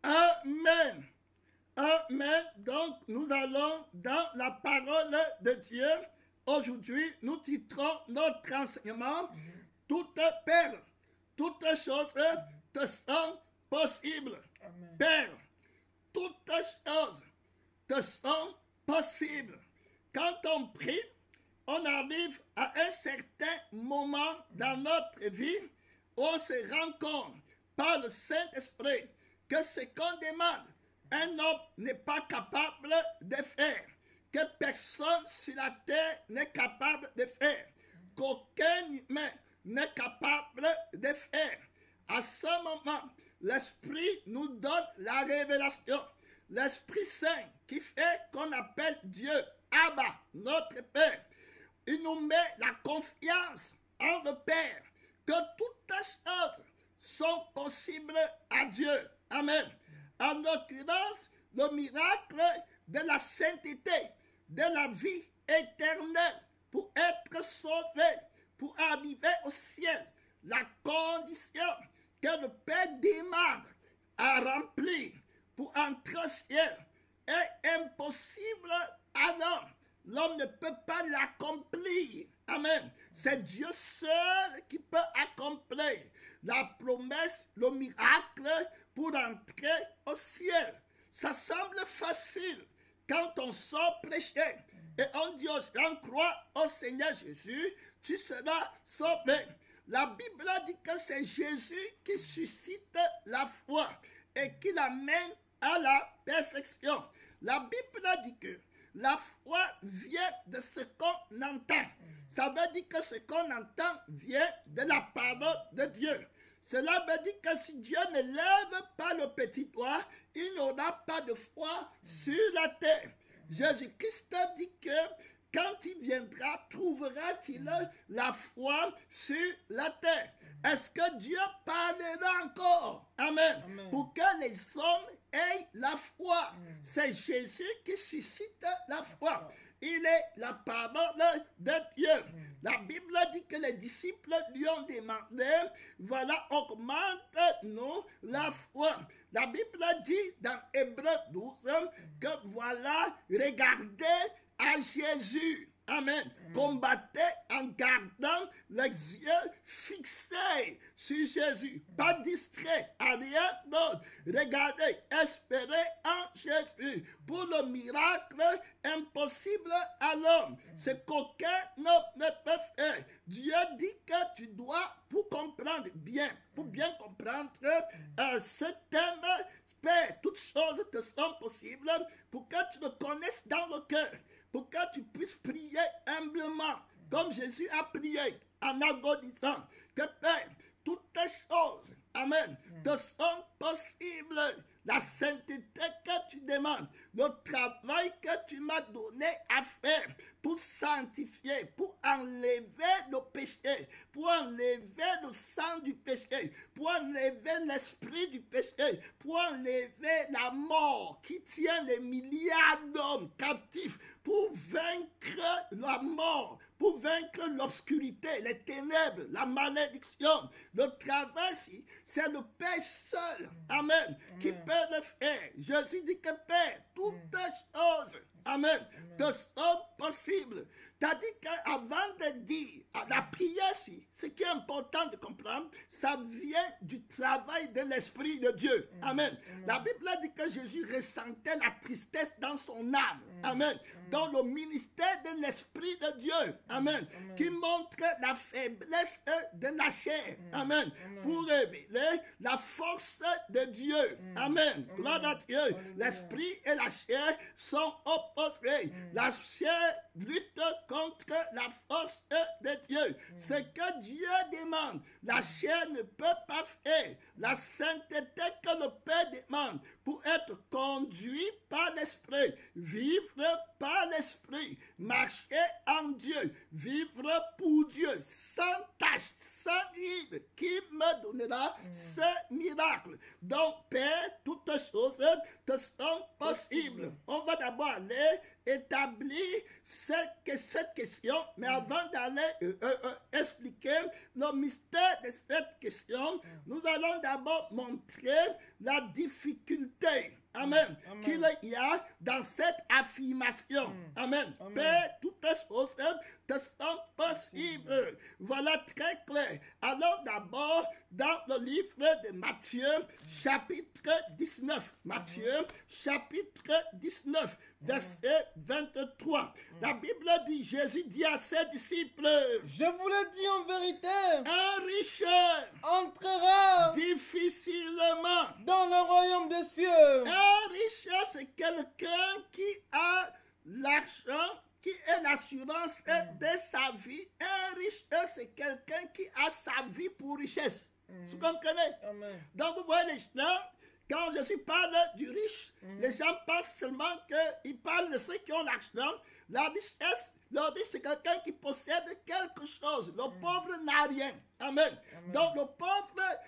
Amen. Amen. Donc, nous allons dans la parole de Dieu. Aujourd'hui, nous titrons notre enseignement « Toute Père, toutes choses te sont possibles. » Père, toutes choses te sont possibles. Quand on prie, on arrive à un certain moment dans notre vie où on se rend compte par le Saint-Esprit que ce qu'on demande, un homme n'est pas capable de faire, que personne sur la terre n'est capable de faire, qu'aucun humain n'est capable de faire. À ce moment, l'Esprit nous donne la révélation. L'Esprit Saint qui fait qu'on appelle Dieu Abba, notre Père. Il nous met la confiance en le Père, que toutes les choses sont possibles à Dieu. Amen. En l'occurrence, le miracle de la sainteté, de la vie éternelle, pour être sauvé, pour arriver au ciel, la condition que le Père demande à remplir pour entrer au ciel est impossible à l'homme. L'homme ne peut pas l'accomplir. Amen. C'est Dieu seul qui peut accomplir la promesse, le miracle pour entrer au ciel. Ça semble facile quand on sort prêcher et on dit aux gens, crois au Seigneur Jésus, tu seras sauvé. La Bible dit que c'est Jésus qui suscite la foi et qui l'amène à la perfection. La Bible dit que la foi vient de ce qu'on entend. Ça veut dire que ce qu'on entend vient de la parole de Dieu. Cela veut dire que si Dieu ne lève pas le petit doigt, il n'y aura pas de foi sur la terre. Jésus-Christ dit que quand il viendra, trouvera-t-il la foi sur la terre? Est-ce que Dieu parlera encore? Amen. Amen. Pour que les hommes aient la foi. C'est Jésus qui suscite la foi. Il est la parole de Dieu. La Bible dit que les disciples lui ont demandé, voilà, augmente-nous la foi. La Bible dit dans Hébreux 12 que voilà, regardez à Jésus. Amen. Combattez en gardant les yeux fixés sur Jésus. Pas distrait à rien d'autre. Regardez, espérez en Jésus. Pour le miracle impossible à l'homme. C'est qu'aucun homme ne peut faire. Dieu dit que tu dois, pour comprendre bien, pour bien comprendre ce thème, Père, toutes choses te sont possibles pour que tu le connaisses dans le cœur. Pour que tu puisses prier humblement, comme Jésus a prié, en agonisant, que Père, toutes les choses, Amen, te sont possibles. La sainteté que tu demandes, le travail que tu m'as donné à faire pour sanctifier, pour enlever le péché, pour enlever le sang du péché, pour enlever l'esprit du péché, pour enlever la mort qui tient les milliards d'hommes captifs, pour vaincre la mort, pour vaincre l'obscurité, les ténèbres, la malédiction. Le travail, c'est le Père seul, Amen, qui peut le faire. Jésus dit que Père, toutes choses, Amen, te sont possibles. C'est-à-dire qu'avant de dire à la prière, ce qui est important de comprendre, ça vient du travail de l'Esprit de Dieu. Amen. La Bible dit que Jésus ressentait la tristesse dans son âme. Amen. Dans le ministère de l'Esprit de Dieu. Amen. Qui montre la faiblesse de la chair. Amen. Pour révéler la force de Dieu. Amen. Gloire à Dieu. L'Esprit et la chair sont opposés. La chair lutte contre la force de Dieu. Ce que Dieu demande, la chair ne peut pas faire. La sainteté que le Père demande pour être conduit par l'Esprit, vivre par l'Esprit, marcher en Dieu, vivre pour Dieu, sans tache, sans ride, qui me donnera ce miracle. Donc, Père, toutes choses te sont possibles. On va d'abord aller établir cette question, mais avant d'aller expliquer le mystère de cette question, nous allons d'abord montrer la difficulté. Amen. Qu'il y a dans cette affirmation. Amen. Père, toutes choses te sont possibles. Voilà très clair. Alors d'abord, dans le livre de Matthieu, chapitre 19. Matthieu, chapitre 19, verset 23. La Bible dit, Jésus dit à ses disciples, je vous le dis en vérité, un riche entrera difficilement dans le royaume des cieux. Un riche, c'est quelqu'un qui a l'argent, qui est l'assurance de sa vie. Un riche, c'est quelqu'un qui a sa vie pour richesse. Vous comprenez? Amen. Donc, vous voyez les gens, quand Jésus parle du riche, les gens pensent seulement qu'il parle de ceux qui ont l'argent. La richesse, le riche, c'est quelqu'un qui possède quelque chose. Le pauvre n'a rien. Amen. Donc, le pauvre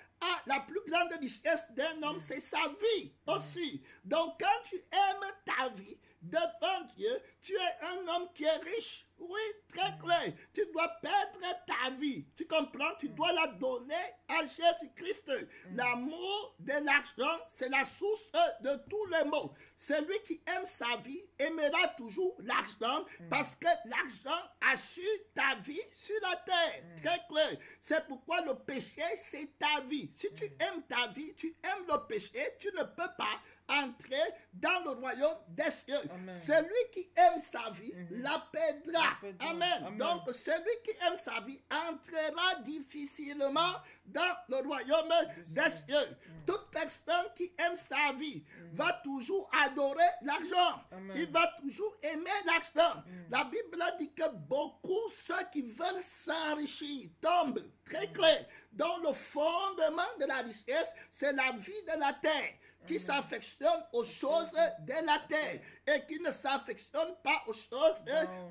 la plus grande richesse d'un homme, c'est sa vie aussi. Donc, quand tu aimes ta vie devant Dieu, tu es un homme qui est riche. Oui, très clair. Tu dois perdre ta vie. Tu comprends? Tu dois la donner à Jésus-Christ. L'amour de l'argent, c'est la source de tous les maux. Celui qui aime sa vie aimera toujours l'argent parce que l'argent assure ta vie sur la terre. Très clair. C'est pourquoi le péché, c'est ta vie. Si tu aimes ta vie, tu aimes le péché, tu ne peux pas entrer dans le royaume des cieux. Amen. Celui qui aime sa vie la perdra. Amen. Donc, celui qui aime sa vie entrera difficilement dans le royaume des cieux. Toute personne qui aime sa vie va toujours adorer l'argent. Il va toujours aimer l'argent. La Bible dit que beaucoup, ceux qui veulent s'enrichir, tombent. Très clair. Donc, le fondement de la richesse, c'est la vie de la terre, qui s'affectionne aux choses de la terre et qui ne s'affectionne pas aux choses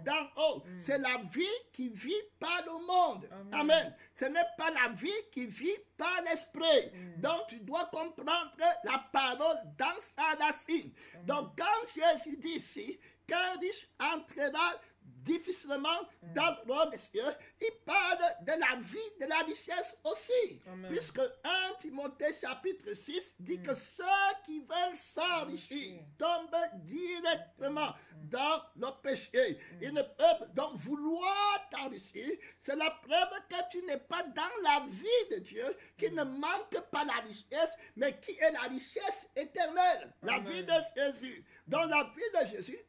d'en haut. C'est la vie qui vit par le monde. Amen. Ce n'est pas la vie qui vit par l'esprit. Donc tu dois comprendre la parole dans sa racine. Donc quand Jésus dit ici qu'un riche entrera difficilement dans le royaume des cieux, il parle de la vie, de la richesse aussi. Puisque 1 Timothée chapitre 6 dit que ceux qui veulent s'enrichir tombent directement dans le péché. Ils ne peuvent donc vouloir t'enrichir. C'est la preuve que tu n'es pas dans la vie de Dieu, qui ne manque pas la richesse, mais qui est la richesse éternelle. La vie de Jésus. Donc la vie de Jésus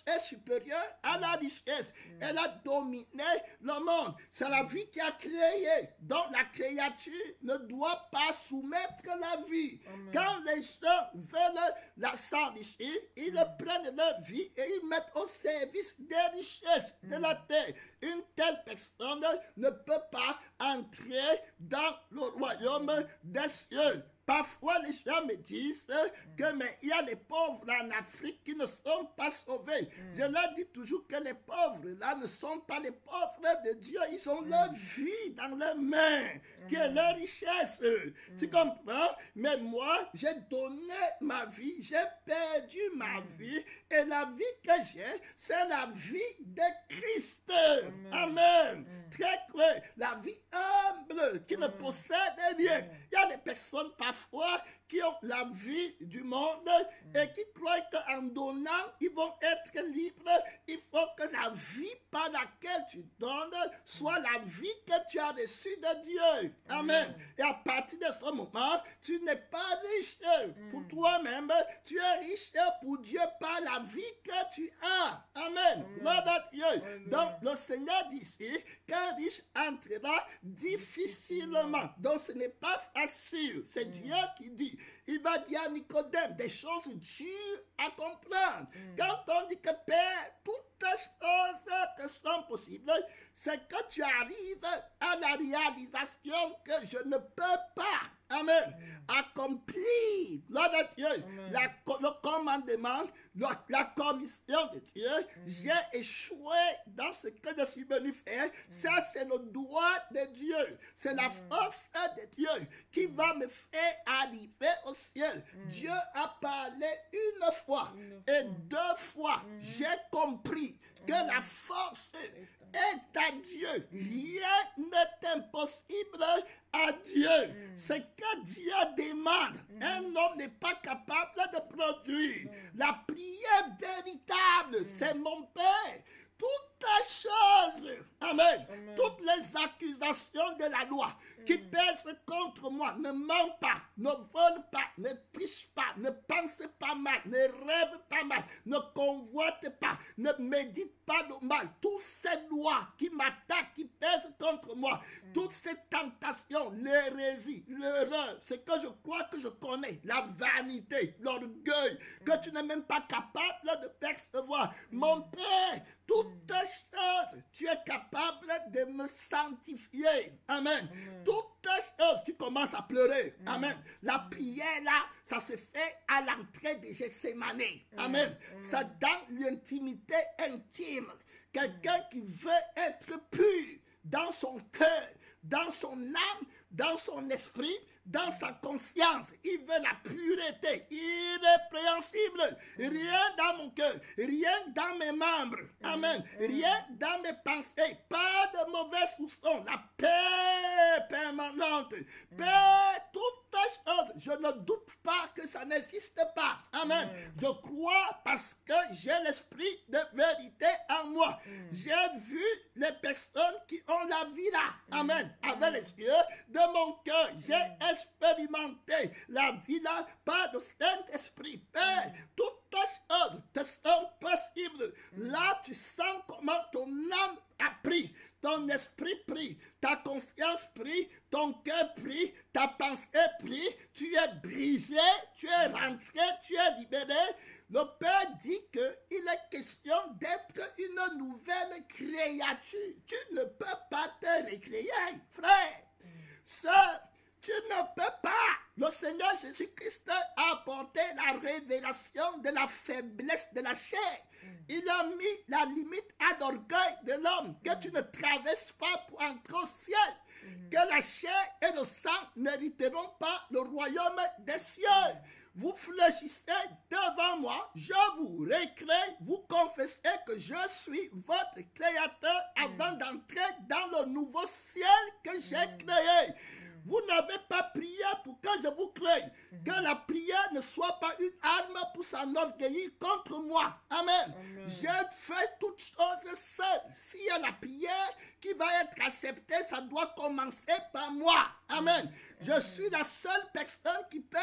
est supérieure à la richesse. Elle a dominé le monde. C'est la vie qui a créé. Donc la créature ne doit pas soumettre la vie. Quand les gens veulent la s'enrichir, ils prennent leur vie et ils mettent au service des richesses de la terre. Une telle personne ne peut pas entrer dans le royaume des cieux. Parfois, les gens me disent que mais il y a les pauvres en Afrique qui ne sont pas sauvés. Je leur dis toujours que les pauvres là ne sont pas les pauvres de Dieu. Ils ont leur vie dans leurs mains, qui est leur richesse. Tu comprends? Mais moi, j'ai donné ma vie, j'ai perdu ma vie. Et la vie que j'ai, c'est la vie de Christ. Amen. Très clair. La vie humble qui ne possède rien. Il y a des personnes parfois qui ont la vie du monde et qui croient qu'en donnant, ils vont être libres. Il faut que la vie par laquelle tu donnes soit la vie que tu as reçue de Dieu. Amen. Et à partir de ce moment, tu n'es pas riche pour toi-même, tu es riche pour Dieu par la vie que tu as. Amen. Gloire à Dieu. Donc, le Seigneur dit ici qu'un riche entrera difficilement. Donc, ce n'est pas facile. C'est Dieu qui dit. Il va dire à Nicodème des choses dures à comprendre. Quand on dit que Père, toutes choses te sont possibles, c'est que tu arrives à la réalisation que je ne peux pas. Amen. Accomplir, gloire à Dieu, le commandement, la commission de Dieu. J'ai échoué dans ce que je suis venu faire. Ça, c'est le droit de Dieu. C'est la force de Dieu qui va me faire arriver au ciel. Dieu a parlé une fois et deux fois. J'ai compris que la force est à Dieu. Rien n'est impossible à Dieu. Ce que Dieu demande, un homme n'est pas capable de produire. La prière véritable, c'est mon Père. Toutes les choses, amen, toutes les accusations de la loi qui pèsent contre moi, ne mentent pas, ne volent pas, ne trichent pas, ne pensent pas mal, ne rêvent pas mal, ne convoitent pas, ne méditent pas le mal. Toutes ces lois qui m'attaquent, qui pèsent contre moi, toutes ces tentations, l'hérésie, l'erreur, ce que je crois que je connais, la vanité, l'orgueil, que tu n'es même pas capable de percevoir. Mon Père, toutes choses, tu es capable de me sanctifier. Amen. Toutes choses, tu commences à pleurer. Amen. La prière là, ça se fait à l'entrée de Gethsémane. Amen. Ça dans l'intimité intime. Quelqu'un qui veut être pur dans son cœur, dans son âme, dans son esprit, dans sa conscience. Il veut la pureté irrépréhensible. Rien dans mon cœur, rien dans mes membres. Amen. Rien dans mes pensées. Pas de mauvais soupçons. La paix permanente. Paix, toutes les choses. Je ne doute pas que ça n'existe pas. Amen. Je crois parce que j'ai l'esprit de vérité en moi. J'ai vu les personnes qui ont la vie là. Amen. Avec les yeux de mon cœur. J'ai expérimenté la vie là par le Saint-Esprit. Père, toutes les choses te sont possibles. Là, tu sens comment ton âme a pris, ton esprit pris, ta conscience pris, ton cœur pris, ta pensée pris. Tu es brisé, tu es rentré, tu es libéré. Le Père dit qu'il est question d'être une nouvelle créature. Tu ne peux pas te récréer, frère. Sœur, tu ne peux pas. Le Seigneur Jésus-Christ a apporté la révélation de la faiblesse de la chair. Il a mis la limite à l'orgueil de l'homme, que tu ne traverses pas pour entrer au ciel, que la chair et le sang n'hériteront pas le royaume des cieux. Vous fléchissez devant moi, je vous récrée, vous confessez que je suis votre créateur avant d'entrer dans le nouveau ciel que j'ai créé. Vous n'avez pas prié pour que je vous crée. Que la prière ne soit pas une arme pour s'enorgueillir contre moi. Amen. J'ai fait toutes choses seul. S'il y a la prière qui va être acceptée, ça doit commencer par moi. Amen. Je suis la seule personne qui peut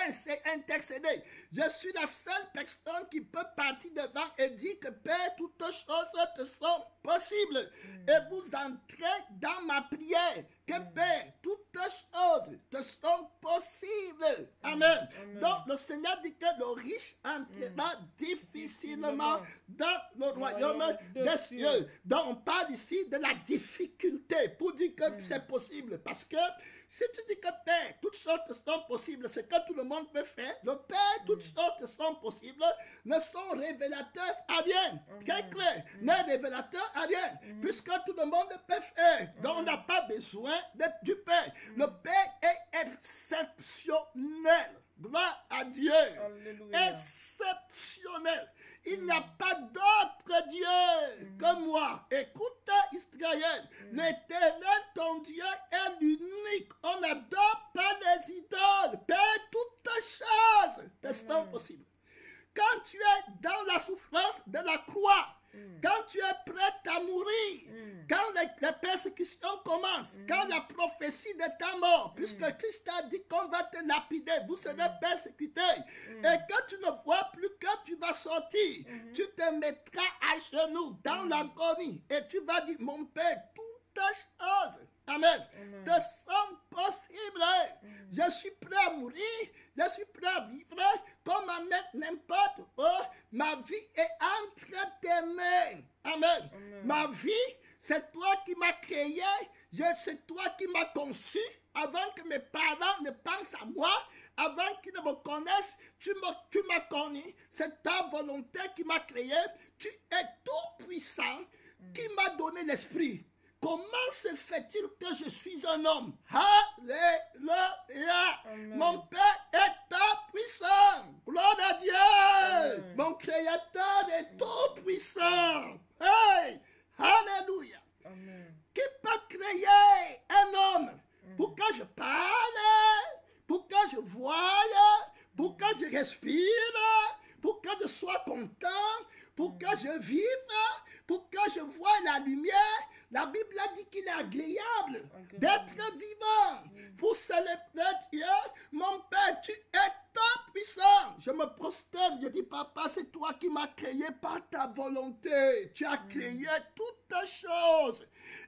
intercéder. Je suis la seule personne qui peut partir devant et dire que Père, toutes choses te sont possibles. Et vous entrez dans ma prière. Que Père, toutes choses te sont possibles. Amen. Donc le Seigneur dit que le riche entrera difficilement dans le royaume des cieux. Donc on parle ici de la difficulté pour dire que c'est possible. Parce que si tu dis que Père, toutes choses te sont possibles, c'est que tout le monde peut faire. Le Père, toutes choses te sont possibles, ne sont révélateurs à rien. Très clair, n'est révélateur à rien. Puisque tout le monde peut faire. Donc on n'a pas besoin du Père. Le Père est exceptionnel. Gloire à Dieu. Alléluia. Exceptionnel. Il n'y a pas d'autre Dieu que moi. Écoute Israël. L'Éternel, ton Dieu, est l'unique. On n'adore pas les idoles. Père, toutes choses te sont possibles. Quand tu es dans la souffrance de la croix, quand tu es prêt à mourir, quand les persécutions commencent, quand la prophétie de ta mort, puisque Christ a dit qu'on va te lapider, vous serez persécutés, et que tu ne vois plus que tu vas sortir, tu te mettras à genoux dans l'agonie, et tu vas dire, mon Père, toutes choses, amen, te sont possibles. Je suis prêt à mourir, je suis prêt à vivre, comme à mettre n'importe où. Ma vie est entre tes mains. Amen. Ma vie, c'est toi qui m'as créé, c'est toi qui m'as conçu. Avant que mes parents ne pensent à moi, avant qu'ils ne me connaissent, tu m'as connu. C'est ta volonté qui m'a créé. Tu es tout puissant qui m'a donné l'esprit. comment se fait-il que je suis un homme? Alléluia. Amen. Mon Père est tout puissant. Gloire à Dieu. Amen. Mon Créateur est tout puissant. Hey, alléluia. Amen. Qui peut créer un homme pour que je parle, pour que je voie, pour que je respire, pour que je sois content, pour que je vive, pour que je voie la lumière? La Bible a dit qu'il est agréable d'être vivant pour célébrer Dieu. Mon Père, tu es tout puissant. Je me prosterne, je dis, Papa, c'est toi qui m'as créé par ta volonté. Tu as créé toutes choses.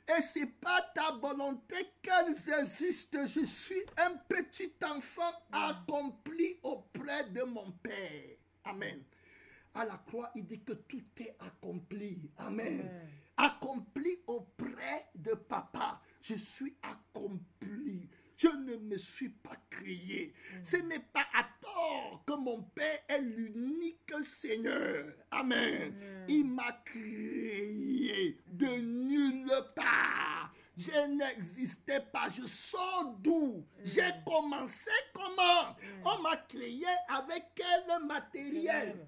Et ce n'est pas ta volonté qu'elles existent. Je suis un petit enfant accompli auprès de mon Père. Amen. À la croix, il dit que tout est accompli. Amen. Amen. Accompli auprès de Papa. Je suis accompli. Je ne me suis pas créé. Ce n'est pas à tort que mon Père est l'unique Seigneur. Amen. Il m'a créé de nulle part. Je n'existais pas. Je sors d'où? J'ai commencé comment? On m'a créé avec quel matériel?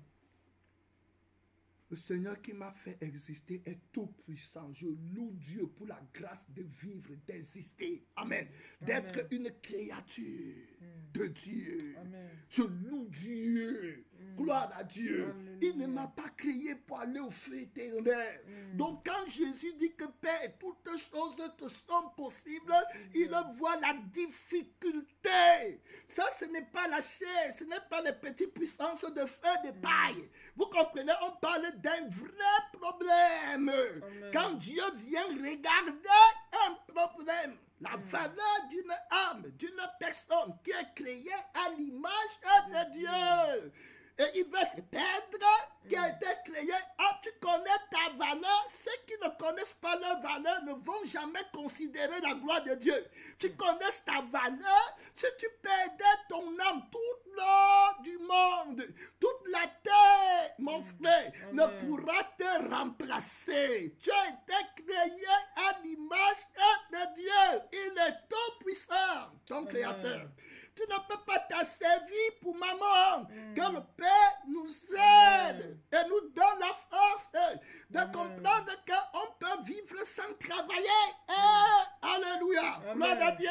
Le Seigneur qui m'a fait exister est tout puissant. Je loue Dieu pour la grâce de vivre, d'exister. Amen. D'être une créature de Dieu. Amen. Je loue Dieu. Gloire à Dieu. Il ne m'a pas créé pour aller au feu éternel. Donc quand Jésus dit que Père, toutes choses te sont possibles, il voit la difficulté. Ça, ce n'est pas la chair, ce n'est pas les petites puissances de feu, de paille. Vous comprenez, on parle d'un vrai problème. Quand Dieu vient regarder un problème, la valeur d'une âme, d'une personne qui est créée à l'image de Dieu. Et il veut se perdre, qui a été créé. Ah, tu connais ta valeur. Ceux qui ne connaissent pas leur valeur ne vont jamais considérer la gloire de Dieu. Tu connais ta valeur. Si tu perdais ton âme, toute l'or du monde, toute la terre, mon frère, ne pourra te remplacer. Tu as été créé à l'image de Dieu. Il est tout puissant, ton Créateur. Tu ne peux pas t'asservir pour maman. Que le Père nous aide et nous donne la force de comprendre qu'on peut vivre sans travailler. Alléluia. Gloire à Dieu.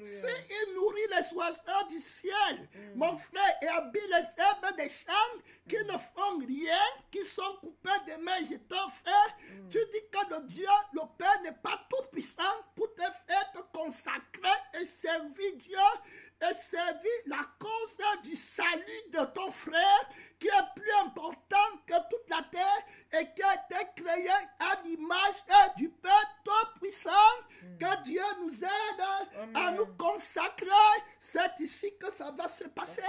S'il nourrit les oiseaux du ciel, mon frère, et habille les herbes des champs qui ne font rien, qui sont coupés de mains, je t'en frère, tu dis que le Dieu, le Père n'est pas tout puissant pour te faire te consacrer et servir Dieu et servir la cause du salut de ton frère qui est plus important que toute la terre et qui a été créé à l'image du Père Tout-Puissant. Que Dieu nous aide à nous consacrer. C'est ici que ça va se passer,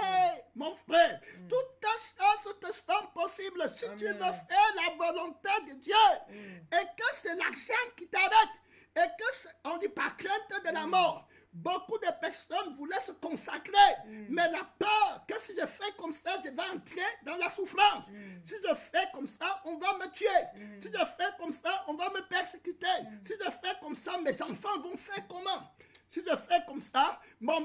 mon frère. Toutes choses te sont possibles si tu veux faire la volonté de Dieu et que c'est l'argent qui t'arrête et que on dit par crainte de la mort. Beaucoup de personnes voulaient se consacrer, mais la peur que si je fais comme ça, je vais entrer dans la souffrance. Si je fais comme ça, on va me tuer. Si je fais comme ça, on va me persécuter. Si je fais comme ça, mes enfants vont faire comment? Si je fais comme ça, ma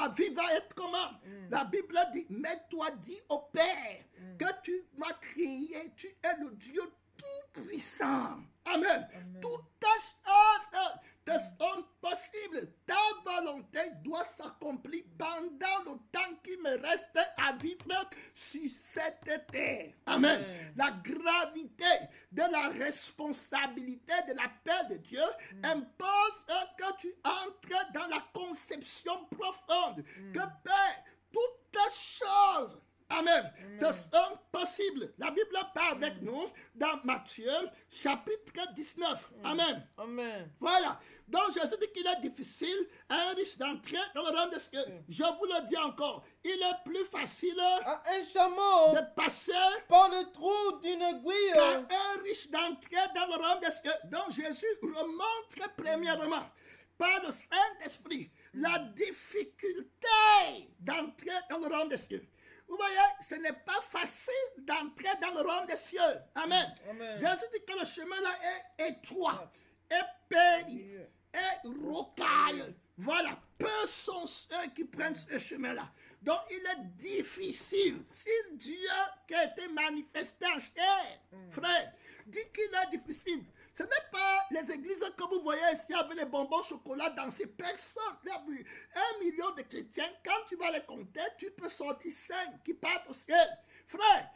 vie va être comment? La Bible dit, mais toi dis au Père que tu m'as créé, tu es le Dieu tout-puissant. Amen. Toutes choses te sont possibles. Ta volonté doit s'accomplir pendant le temps qui me reste à vivre sur cette terre. Amen. La gravité de la responsabilité de la paix de Dieu impose que tu entres dans la conception profonde que Père, toutes choses, amen, te sont possibles. La Bible parle avec nous dans Matthieu, chapitre 19. Amen. Amen. Voilà. Donc Jésus dit qu'il est difficile à un riche d'entrer dans le royaume des cieux. Je vous le dis encore, il est plus facile À un chameau de passer par le trou d'une aiguille. qu'à un riche d'entrer dans le royaume des cieux. Donc Jésus remontre premièrement par le Saint-Esprit la difficulté d'entrer dans le royaume des cieux. Vous voyez, ce n'est pas facile d'entrer dans le royaume des cieux. Amen. Amen. Jésus dit que le chemin là est étroit. et périr, et rocaille. Voilà, peu sont ceux qui prennent ce chemin-là. Donc, il est difficile, si Dieu qui a été manifesté en chair, frère, dit qu'il est difficile. Ce n'est pas les églises que vous voyez ici avec les bonbons au chocolat dans ces personnes. 1 million de chrétiens, quand tu vas les compter, tu peux sortir 5 qui partent au ciel. Frère,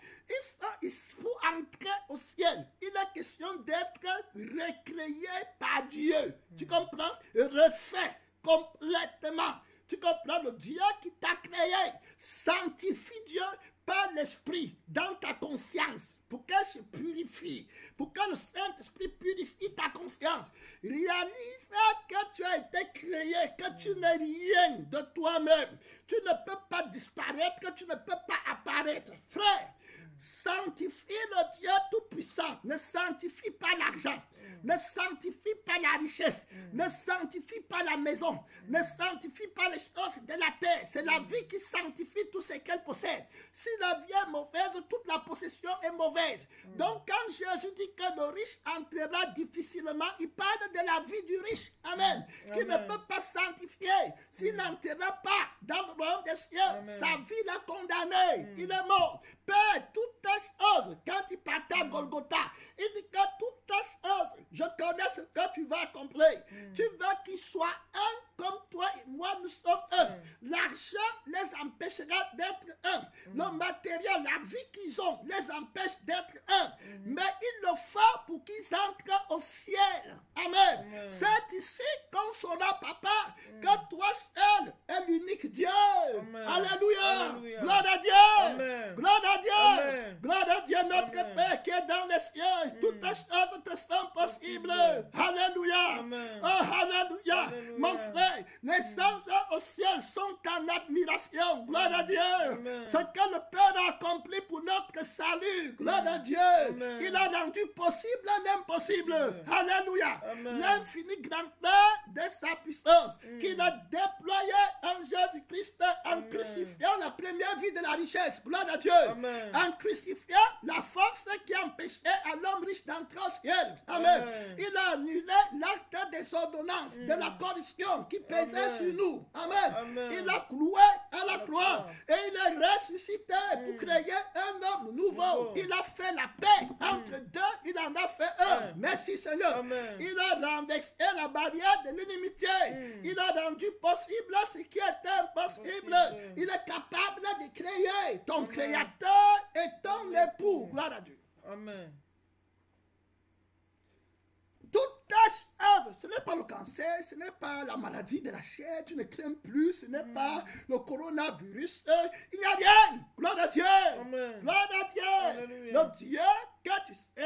il faut entrer au ciel. Il est question d'être recréé par Dieu. Tu comprends? Refait complètement. Tu comprends? Le Dieu qui t'a créé sanctifie Dieu par l'esprit dans ta conscience pour qu'elle se purifie, pour que le Saint-Esprit purifie ta conscience. Réalise que tu as été créé, que tu n'es rien de toi-même. Tu ne peux pas disparaître, que tu ne peux pas apparaître. Frère, sanctifie le Dieu Tout-Puissant. Ne sanctifie pas l'argent. Ne sanctifie pas la richesse. Ne sanctifie pas la maison. Ne sanctifie pas les choses de la terre. C'est la vie qui sanctifie tout ce qu'elle possède. Si la vie est mauvaise, toute la possession est mauvaise. Donc quand Jésus dit que le riche entrera difficilement, il parle de la vie du riche. Amen. Qui ne peut pas sanctifier. S'il n'entrera pas dans le royaume des cieux, sa vie l'a condamné. Il est mort. Père, toutes choses, quand il partait à Golgotha, il dit que toutes choses, je connais ce que tu vas accomplir. Tu veux qu'ils soient un comme toi et moi, nous sommes un. L'argent les empêchera d'être un. Le matériel, la vie qu'ils ont, les empêche d'être un. Mais il le fait pour qu'ils entrent au ciel. Amen. C'est ici qu'on saura, papa, que toi seul est l'unique Dieu. Alléluia. Gloire à Dieu. Amen. Gloire à Dieu. Amen. Gloire à Dieu, notre Père qui est dans les cieux. Toutes les choses te sont possibles. Alléluia. Amen. Oh, alléluia. Alléluia. Mon frère, les anges au ciel sont en admiration. Gloire à Dieu. Amen. Ce que le Père a accompli pour notre salut. Gloire à Dieu. Amen. Il a rendu possible l'impossible. Alléluia. Amen. L'infinie grandeur de sa puissance qu'il a déployée en Jésus-Christ en crucifiant la première vie de la richesse. Gloire à Dieu. Amen. En crucifiant la force qui empêchait à l'homme riche d'entrer au ciel. Amen. Amen. Il a annulé l'acte des ordonnances, de la corruption qui pesait Amen. sur nous. Amen. Amen. Il a cloué à la croix et il est ressuscité pour créer un homme nouveau. Il a fait la paix entre deux, il en a fait un. Amen. Merci Seigneur. Amen. Il a renversé la barrière de l'inimitié. Il a rendu possible ce qui était impossible. Possible. Il est capable de créer ton créateur et ton époux. Gloire à Dieu. Amen. Toute chose, ce n'est pas le cancer, ce n'est pas la maladie de la chair, tu ne crains plus, ce n'est pas le coronavirus, il n'y a rien. Gloire à Dieu. Amen. Gloire à Dieu. Alléluia. Le Dieu que tu sais,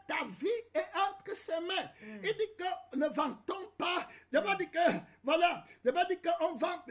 ta vie est entre ses mains. Il dit que ne vantons pas. D'abord dit que, voilà, d'abord dit qu'on vend,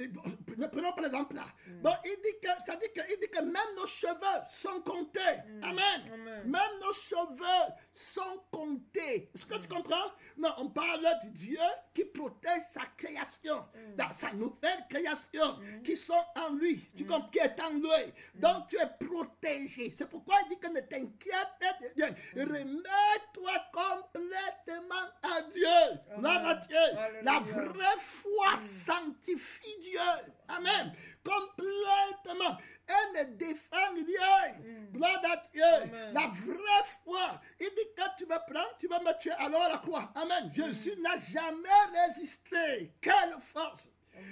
prenons par exemple là. Bon, il dit que, ça dit que, il dit que même nos cheveux sont comptés. Amen. Amen. Même nos cheveux sont comptés. Est-ce que tu comprends? Non, on parle du Dieu qui protège sa création, dans sa nouvelle création, qui sont en lui. Tu comprends? Qui est en lui. Donc tu es protégé. C'est pourquoi il dit que ne t'inquiète de Dieu. Remets-toi complètement à Dieu. Gloire à Dieu. Alléluia. La vraie foi sanctifie Dieu. Amen. Complètement. Elle ne défend rien. Gloire à Dieu. Amen. La vraie foi. Il dit que tu me prends, tu vas me tuer alors à la croix. Amen. Jésus n'a jamais résisté. Quelle force.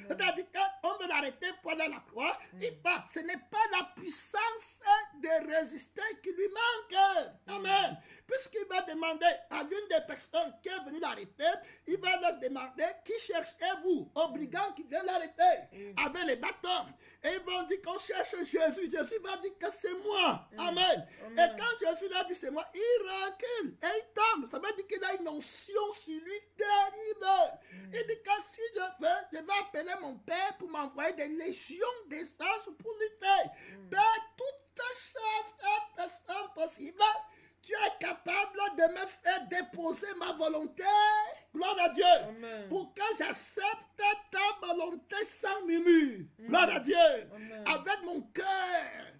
C'est-à-dire qu'on veut l'arrêter pendant la croix. Ce n'est pas la puissance de résister qui lui manque. Amen. Puisqu'il va demander à l'une des personnes qui est venue l'arrêter, il va leur demander qui cherchez-vous? Aux brigands qui viennent l'arrêter avec les bâtons. Et ils vont dire qu'on cherche Jésus. Jésus va dire que c'est moi. Amen. Et quand Jésus leur dit c'est moi, il recule et il tombe. Ça veut dire qu'il a une onction sur lui terrible. Il dit que si je veux, je vais appeler mon Père pour m'envoyer des légions d'essence pour lutter. Père, toutes choses sont possibles. Tu es capable de me faire déposer ma volonté. Gloire à Dieu. Amen. Pour que j'accepte ta volonté sans murmure. Gloire à Dieu. Amen. Avec mon cœur.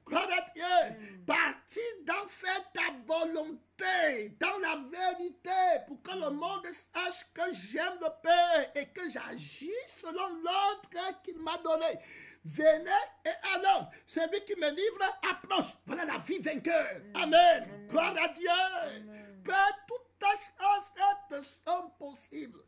Gloire à Dieu. Parti d'en faire ta volonté. vérité, dans la vérité, pour que le monde sache que j'aime le Père et que j'agis selon l'ordre qu'il m'a donné. Venez et allons. Celui qui me livre approche. Voilà la vie vainqueur. Amen. Gloire à Dieu. Père, toutes choses te sont possibles.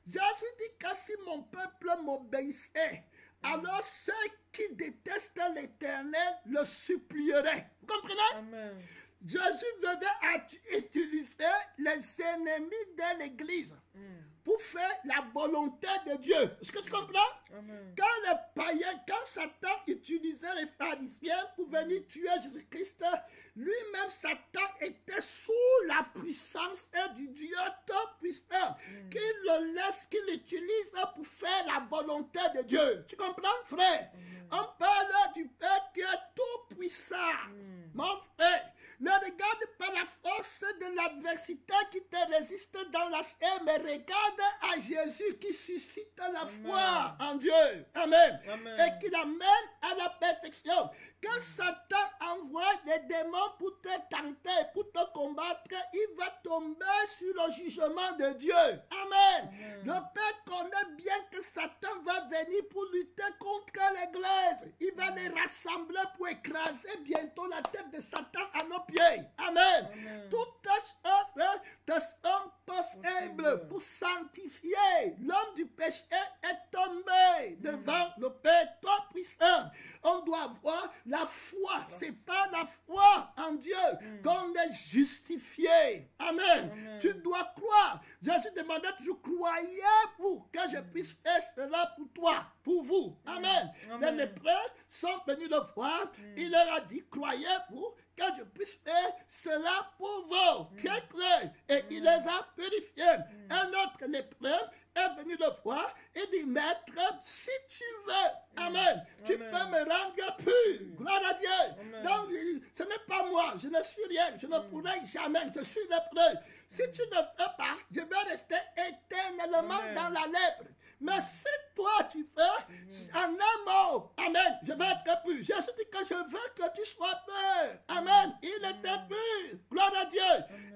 Jésus dit que si mon peuple m'obéissait, alors ceux qui détestent l'Éternel le supplieraient. Vous comprenez? Amen. Jésus venait utiliser les ennemis de l'Église pour faire la volonté de Dieu. Est-ce que tu comprends? Amen. Quand les païens, quand Satan utilisait les pharisiens pour venir tuer Jésus-Christ, lui-même, Satan était sous la puissance du Dieu Tout-Puissant, qu'il le laisse, qu'il l'utilise pour faire la volonté de Dieu. Tu comprends, frère? On parle du Père qui est tout-puissant. Mon frère, ne regarde pas la force de l'adversité qui te résiste dans la chair, mais regarde à Jésus qui suscite la foi en Dieu. Amen. Amen. Et qui l'amène à la perfection. Quand Satan envoie les démons pour te tenter, pour te combattre, il va tomber sur le jugement de Dieu. Amen. Le Père connaît bien que Satan va venir pour lutter contre l'Église. Il va les rassembler pour écraser bientôt la tête de Satan à nos pieds. Amen. Toutes choses te sont possibles pour sanctifier. L'homme du péché est tombé devant le Père Tout-Puissant. On doit avoir la foi. C'est pas la foi en Dieu qu'on est justifié. Amen. Tu dois croire. Jésus demandait toujours, croyez-vous que je puisse faire cela pour toi, pour vous. Amen. Les lépreux sont venus le voir. Il leur a dit, croyez-vous que je puisse faire cela pour vous. Très clair. Et il les a purifiés. Un autre lépreux est venu le voir et dit, maître, si tu veux, amen, tu peux me rendre pur. Gloire à Dieu. Donc, ce n'est pas moi, je ne suis rien, je ne pourrai jamais, je suis lépreux. Si tu ne veux pas, je vais rester éternellement dans la lèpre. Mais si toi tu fais en un mot, amen, je vais être pur. Jésus dit que je veux que tu sois pur. Amen. Il était pur. Gloire à Dieu.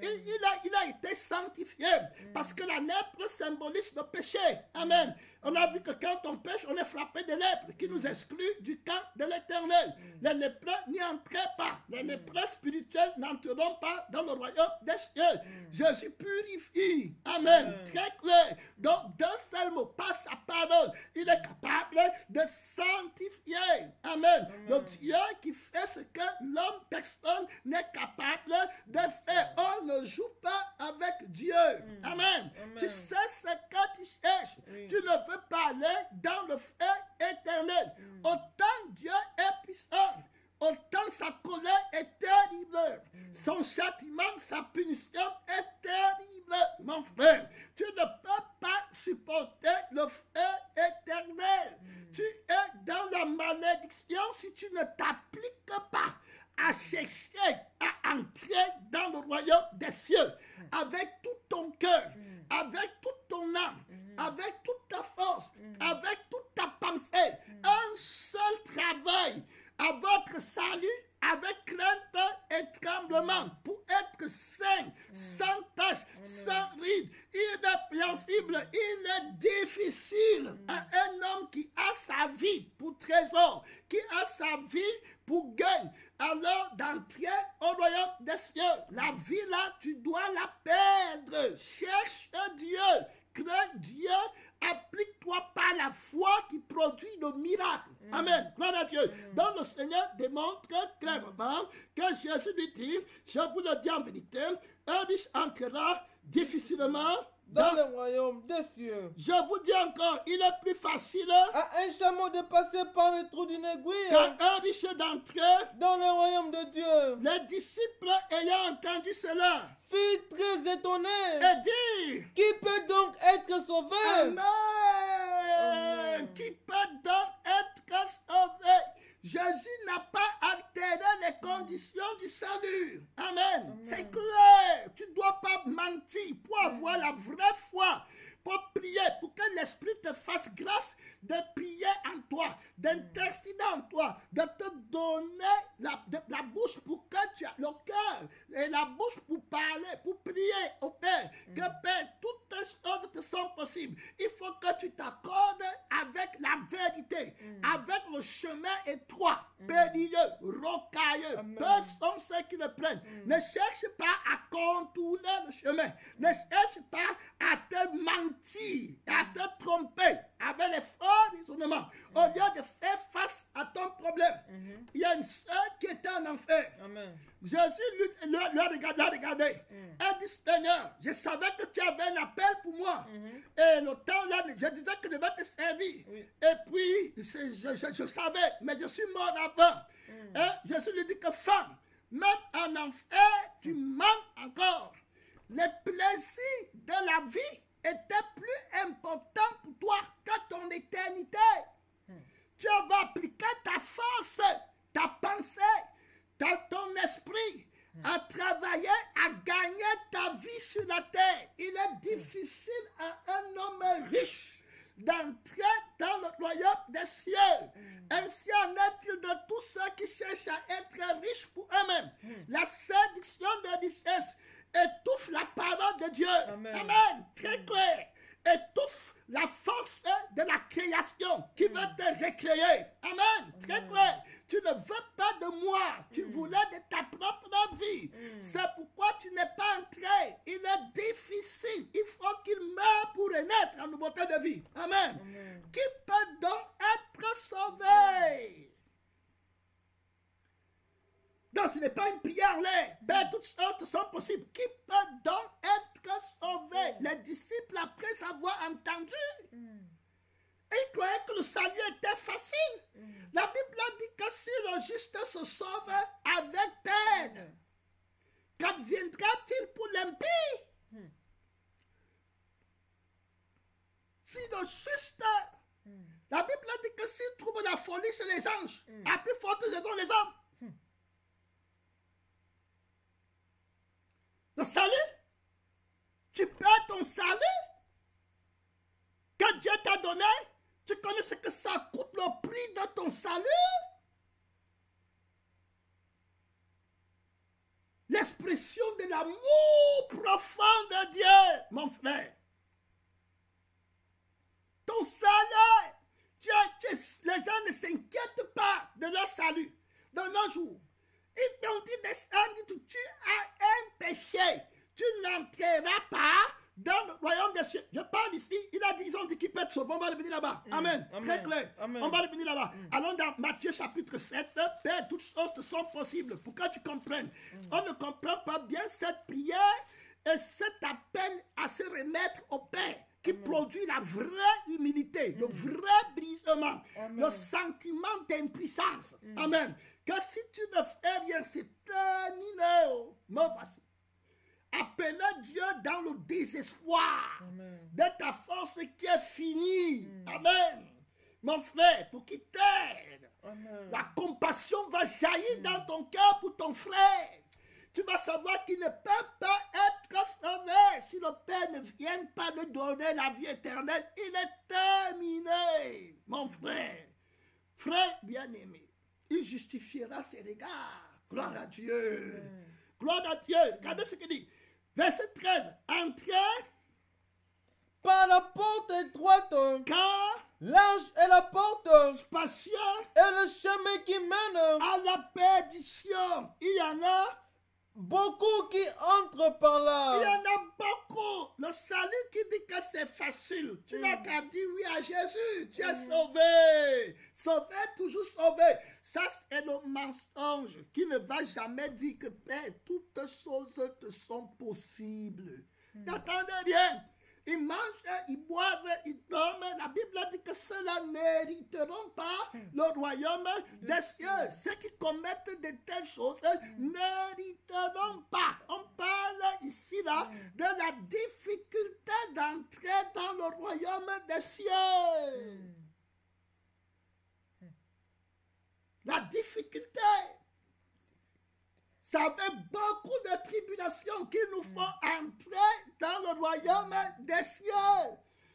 Il a été sanctifié parce que la lèpre symbolise le péché. Amen. On a vu que quand on pêche, on est frappé de lèpre qui nous exclut du camp de l'Éternel. Les lépreux n'y entraient pas. Les lépreux spirituels n'entreront pas dans le royaume des cieux. Jésus purifie. Amen. Très clair. Donc, d'un seul mot, par sa parole, il est capable de sanctifier. Amen. Le Dieu qui fait ce que l'homme, personne n'est capable de faire. On ne joue pas avec Dieu. Amen. Tu sais ce que tu cherches. Tu ne veux pas aller dans le feu éternel. Autant Dieu est puissant, autant sa colère est terrible. Son châtiment, sa punition est terrible, mon frère. Tu ne peux pas supporter le feu éternel. Tu es dans la malédiction si tu ne t'appliques pas à chercher à entrer dans le royaume des cieux avec tout ton cœur, avec toute ton âme, avec toute ta force, avec toute ta pensée. Un seul travail à votre salut avec crainte et tremblement pour être saint, sans tache, sans ride, irrépréhensible. Il est difficile à un homme qui a sa vie pour trésor, qui a sa vie pour gain, alors d'entrer au royaume des cieux. La vie là, tu dois la perdre. Cherche Dieu, crains Dieu, applique-toi par la foi qui produit le miracle. Amen. Gloire à Dieu. Donc le Seigneur démontre clairement que Jésus lui dit, je vous le dis en vérité, un riche entrera difficilement dans le royaume des cieux. Je vous dis encore, il est plus facile à un chameau de passer par le trou d'une aiguille qu'à un riche d'entrer dans le royaume de Dieu. Les disciples ayant entendu cela furent très étonnés et dirent, qui peut donc être sauvé? Amen. Qui peut donc être sauvé? Jésus n'a pas altéré les conditions du salut. Amen. C'est clair. Tu ne dois pas mentir pour avoir la vraie foi. pour prier, pour que l'Esprit te fasse grâce de prier en toi, d'intercéder en toi, de te donner la bouche pour que tu aies le cœur et la bouche pour parler, pour prier au Père. Que Père, toutes les choses te sont possibles. Il faut que tu t'accordes avec la vérité, avec le chemin étroit, périlleux, rocailleux. Peu sont ceux qui le prennent. Ne cherche pas à contourner le chemin. Ne cherche pas à te mentir, à te tromper avec les faux raisonnements. Au lieu de faire face à ton problème. Il y a une sœur qui était en enfer. Amen. Jésus l'a regardé. Elle dit, Seigneur, je savais que tu avais un appel pour moi. Et le temps là, je disais que je devais te servir. Oui. Et puis, je savais, mais je suis mort avant. Et Jésus lui dit que femme, même en enfer, tu manques encore. Les plaisirs de la vie étaient plus importants pour toi que ton éternité. Tu vas appliquer ta force, ta pensée, ton esprit à travailler, à gagner ta vie sur la terre. Il est difficile à un homme riche d'entrer dans le royaume des cieux. Ainsi en est-il de tous ceux qui cherchent à être riches pour eux-mêmes. La séduction de richesse étouffe la parole de Dieu. Amen. Amen. Très clair. Étouffe la force de la création qui veut te recréer. Amen. Très clair. Tu ne veux pas de moi. Tu voulais de ta propre vie. C'est pourquoi tu n'es pas entré. Il est difficile. Il faut qu'il meure pour renaître en nouveauté de vie. Amen. Qui peut donc être sauvé? Donc, ce n'est pas une prière en l'air. Ben, toutes choses te sont possibles. Qui peut donc être sauvé? Les disciples, après avoir entendu, ils croyaient que le salut était facile. La Bible dit que si le juste se sauve avec peine, qu'adviendra-t-il pour l'impie? Si le juste, la Bible dit que s'il trouve la folie chez les anges, à plus forte raison les hommes. Le salut, tu perds ton salut que Dieu t'a donné. Tu connais ce que ça coûte le prix de ton salut? L'expression de l'amour profond de Dieu, mon frère. Ton salut, les gens ne s'inquiètent pas de leur salut de nos jours. Ils t'ont dit descendre, tu as un péché. Tu n'entreras pas dans le royaume des cieux. Je parle ici, ils ont dit qu'il peut être sauvé. On va revenir là-bas. Amen. Très clair. Amen. On va revenir là-bas. Allons dans Matthieu chapitre 7. Père, toutes choses te sont possibles. Pour que tu comprennes. On ne comprend pas bien cette prière et cet appel à se remettre au Père qui produit la vraie humilité, le vrai brisement, le sentiment d'impuissance. Amen. Que si tu ne fais rien, c'est terminé. Me voici. Appelez Dieu dans le désespoir de ta force qui est finie. Amen. Mon frère, pour qu'il t'aide, la compassion va jaillir dans ton cœur pour ton frère. Tu vas savoir qu'il ne peut pas être sauvé si le Père ne vient pas de donner la vie éternelle. Il est terminé, mon frère. Frère bien-aimé, il justifiera ses regards. Gloire à Dieu. Gloire à Dieu. Regardez ce qu'il dit. Verset 13. Entrez par la porte étroite, car large est la porte, spacieux et le chemin qui mène à la perdition. Il y en a beaucoup qui entrent par là. Il y en a beaucoup. Le salut qui dit que c'est facile. Tu n'as qu'à dire oui à Jésus. Tu es sauvé. Sauvé, toujours sauvé. Ça, c'est le mensonge qui ne va jamais dire que Père, toutes choses te sont possibles. N'attendez rien. Ils mangent, ils boivent, ils dorment. La Bible dit que ceux-là n'hériteront pas le royaume des cieux. Ceux qui commettent de telles choses n'hériteront pas. On parle ici là de la difficulté d'entrer dans le royaume des cieux. La difficulté. Ça fait beaucoup de tribulations qu'il nous faut entrer dans le royaume des cieux.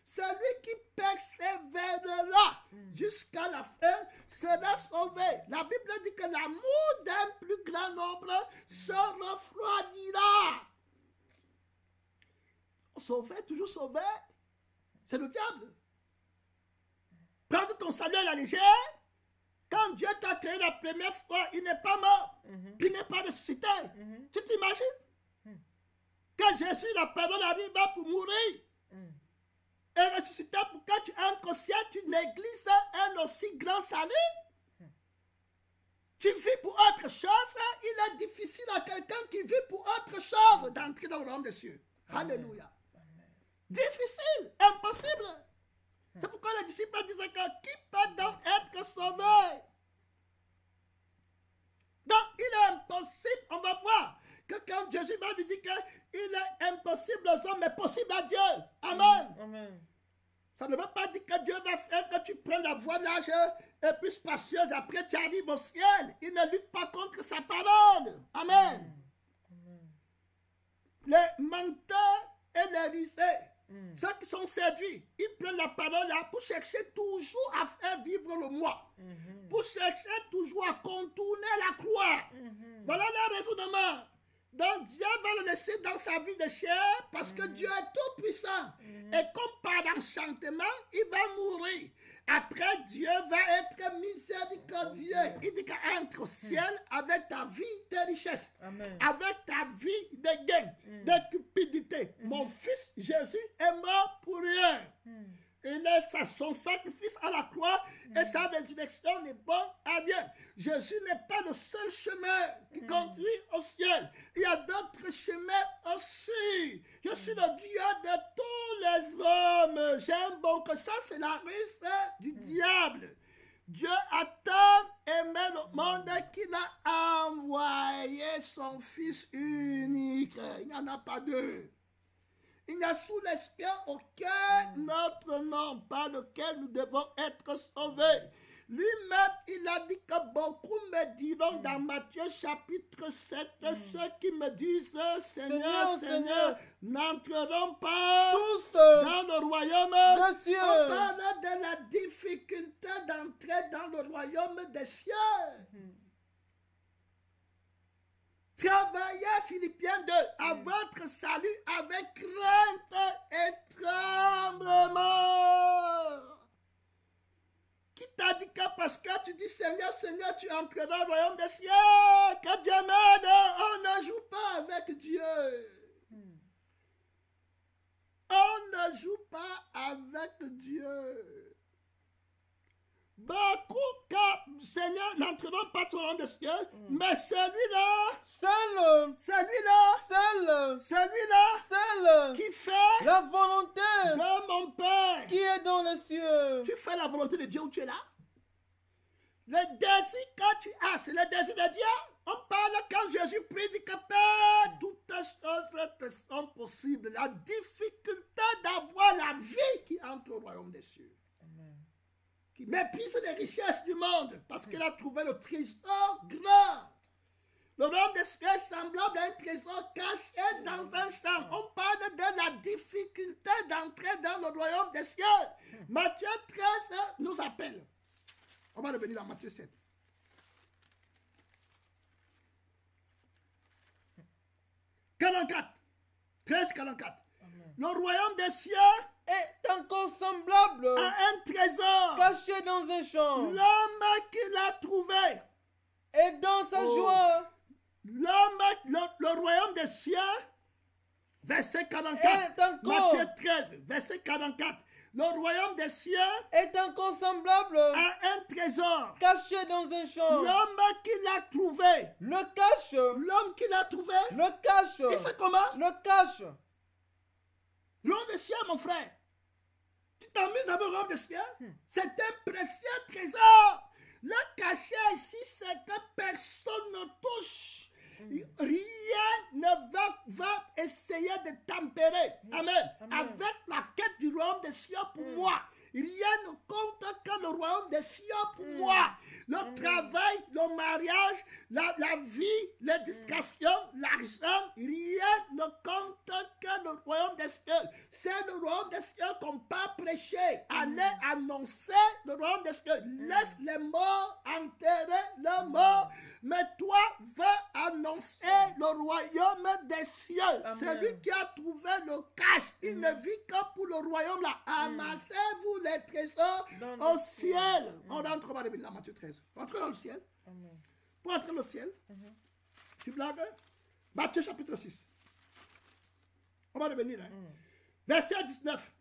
celui qui persévérera jusqu'à la fin sera sauvé. La Bible dit que l'amour d'un plus grand nombre se refroidira. Sauvé, toujours sauvé, c'est le diable. Prendre ton salut à la légère. Quand Dieu t'a créé la première fois, il n'est pas mort. Il n'est pas ressuscité. Tu t'imagines? Quand Jésus, la parole arrive pour mourir et ressusciter pour que tu entres au ciel, tu négliges un aussi grand salut. Tu vis pour autre chose. Il est difficile à quelqu'un qui vit pour autre chose d'entrer dans le royaume des cieux. Alléluia. Difficile, impossible. C'est pourquoi les disciples disaient que qui peut donc être sauvé? Donc, il est impossible, on va voir, que quand Jésus va lui dire qu'il est impossible aux hommes, mais possible à Dieu. Amen. Amen. Ça ne veut pas dire que Dieu va faire que tu prennes la voie large et plus spacieuse, après tu arrives au ciel. Il ne lutte pas contre sa parole. Amen. Les menteurs et les rusés, ceux qui sont séduits, ils prennent la parole là pour chercher toujours à faire vivre le moi. Pour chercher toujours à contourner la croix. Voilà le raisonnement. Donc Dieu va le laisser dans sa vie de chair parce que Dieu est tout puissant. Et comme par enchantement, il va mourir. Après, Dieu va être miséricordieux. Il dit qu'entre au ciel avec ta vie de richesse, avec ta vie de gain, de cupidité. Mon fils Jésus est mort pour rien. Il est son sacrifice à la croix et sa résurrection n'est bonne à bien. Jésus n'est pas le seul chemin qui conduit au ciel. Il y a d'autres chemins aussi. Je suis le Dieu de tous les hommes. J'aime bon que ça, c'est la ruse du diable. Dieu a tant aimé le monde qu'il a envoyé son Fils unique. Il n'y en a pas deux. Il n'y a sous les cieux aucun autre nom par lequel nous devons être sauvés. Lui-même, il a dit que beaucoup me diront dans Matthieu chapitre 7, ceux qui me disent, Seigneur, Seigneur, n'entreront pas tous dans le royaume des cieux. On parle de la difficulté d'entrer dans le royaume des cieux. Travaillez, Philippiens 2, à votre salut avec crainte et tremblement. Qui t'a dit que parce que tu dis Seigneur, Seigneur, tu entreras dans le royaume des cieux, que Dieu m'aide, on ne joue pas avec Dieu. On ne joue pas avec Dieu. Beaucoup que Seigneur n'entreront pas dans le royaume des cieux, mais celui-là, qui fait la volonté de mon Père, qui est dans les cieux. Tu fais la volonté de Dieu où tu es là. Le désir que tu as, c'est le désir de Dieu. On parle quand Jésus prie, dit que Père, toutes choses te sont possibles. La difficulté d'avoir la vie qui entre au royaume des cieux. Qui méprise les richesses du monde parce qu'il a trouvé le trésor grand. Le royaume des cieux est semblable à un trésor caché dans un champ. On parle de la difficulté d'entrer dans le royaume des cieux. Matthieu 13 nous appelle. On va revenir dans Matthieu 7. « 44. 13, 44. Le royaume des cieux est encore semblable à un trésor caché dans un champ. L'homme qui l'a trouvé et dans sa joie. Le royaume des cieux, verset 44. Matthieu 13, verset 44. Le royaume des cieux est encore semblable à un trésor caché dans un champ. L'homme qui l'a trouvé le cache. L'homme qui l'a trouvé le cache. Il fait comment? Le cache. Le royaume des cieux, mon frère. Tu t'amuses avec le royaume des cieux? C'est un précieux trésor. Le cachet ici, c'est que personne ne touche. Rien ne va essayer de tempérer. Amen. Avec la quête du royaume des cieux pour moi. rien ne compte que le royaume des cieux pour moi. Le travail, le mariage, la vie, l'éducation, l'argent, rien ne compte que le royaume des cieux. C'est le royaume des cieux qu'on peut prêcher. Allez annoncer le royaume des cieux. Laisse les morts enterrer le mort. Mais toi, veux annoncer le royaume des cieux. C'est lui qui a trouvé le cash. Il ne vit que pour le royaume là. Amassez-vous les trésors au ciel. On rentre dans la Matthieu 13. Rentrez dans le ciel. Pour entrer dans le ciel, tu blagues? Matthieu chapitre 6. On va revenir. Verset 19.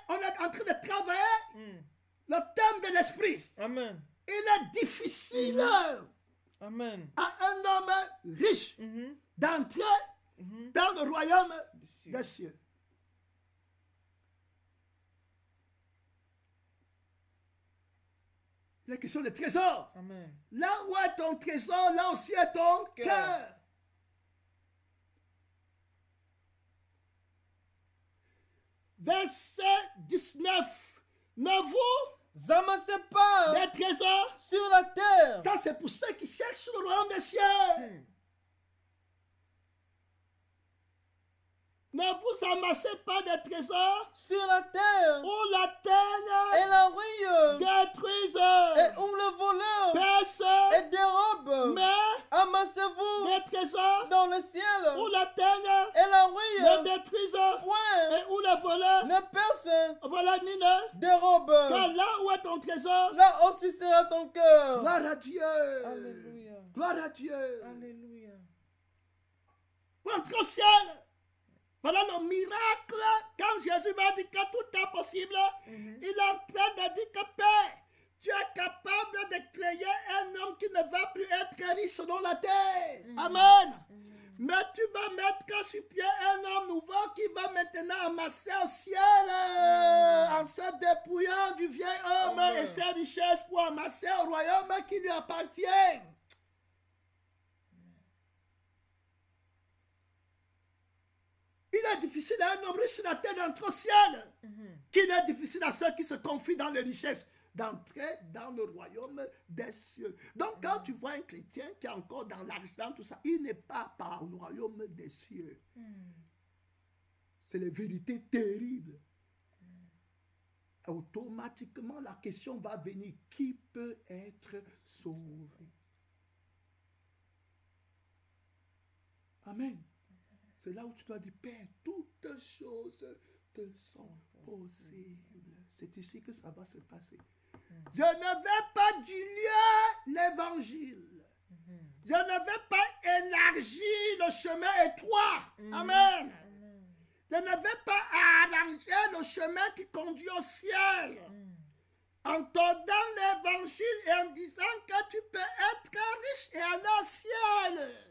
On est en train de travailler le thème de l'esprit. Amen. Il est difficile Amen. à un homme riche d'entrer dans le royaume des cieux. La question des trésors. Amen. Là où est ton trésor, là aussi est ton cœur. Verset 19. Ne vous amassez pas des trésors sur la terre. Ça, c'est pour ceux qui cherchent le royaume des cieux. Ne vous amassez pas des trésors sur la terre où la terre et la rouille détruise et où le voleur perce et dérobe. mais Amassez-vous des trésors dans le ciel où la terre et la ne rouille détruise point et où le voleur ne perce voilà ni ne dérobe. car là où est ton trésor, Là aussi sera ton cœur. gloire à Dieu. Alléluia. Gloire à Dieu. Alléluia. Pour entrer au ciel. Voilà le miracle. Quand Jésus m'a dit que tout est possible, il est en train de dire que Père, tu es capable de créer un homme qui ne va plus être riche selon la terre. Amen. Mais tu vas mettre sur pied un homme nouveau qui va maintenant amasser au ciel en se dépouillant du vieil homme et ses richesses pour amasser au royaume qui lui appartient. Il est difficile à un homme riche sur la terre d'entrer au ciel. Qu'il est difficile à ceux qui se confient dans les richesses d'entrer dans le royaume des cieux. Donc quand tu vois un chrétien qui est encore dans l'argent, tout ça, il n'est pas par le royaume des cieux. C'est les vérités terribles. Automatiquement, la question va venir, qui peut être sauvé? Amen. C'est là où tu dois dire, Père, toutes choses te sont possibles. C'est ici que ça va se passer. Je ne vais pas diluer l'évangile. Je ne vais pas élargir le chemin étroit. Amen. Je ne vais pas arranger le chemin qui conduit au ciel. En te donnant l'évangile et en disant que tu peux être riche et aller au ciel.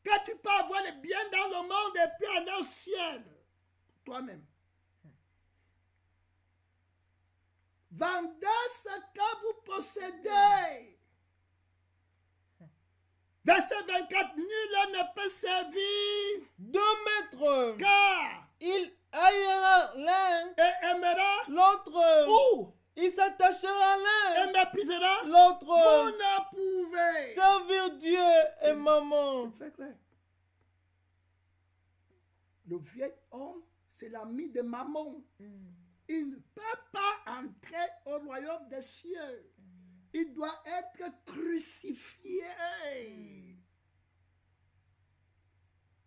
Que tu peux avoir le bien dans le monde et puis aller au ciel. Toi-même. Vendez ce que vous possédez. Verset 24. Nul ne peut servir Deux maîtres. car Il haïra l'un et aimera l'autre. ou Il s'attachera à et l'un méprisera. l'autre. Vous ne pouvez. Servir Dieu et maman. C'est très clair. Le vieil homme, c'est l'ami de Mammon. Il ne peut pas entrer au royaume des cieux. Il doit être crucifié.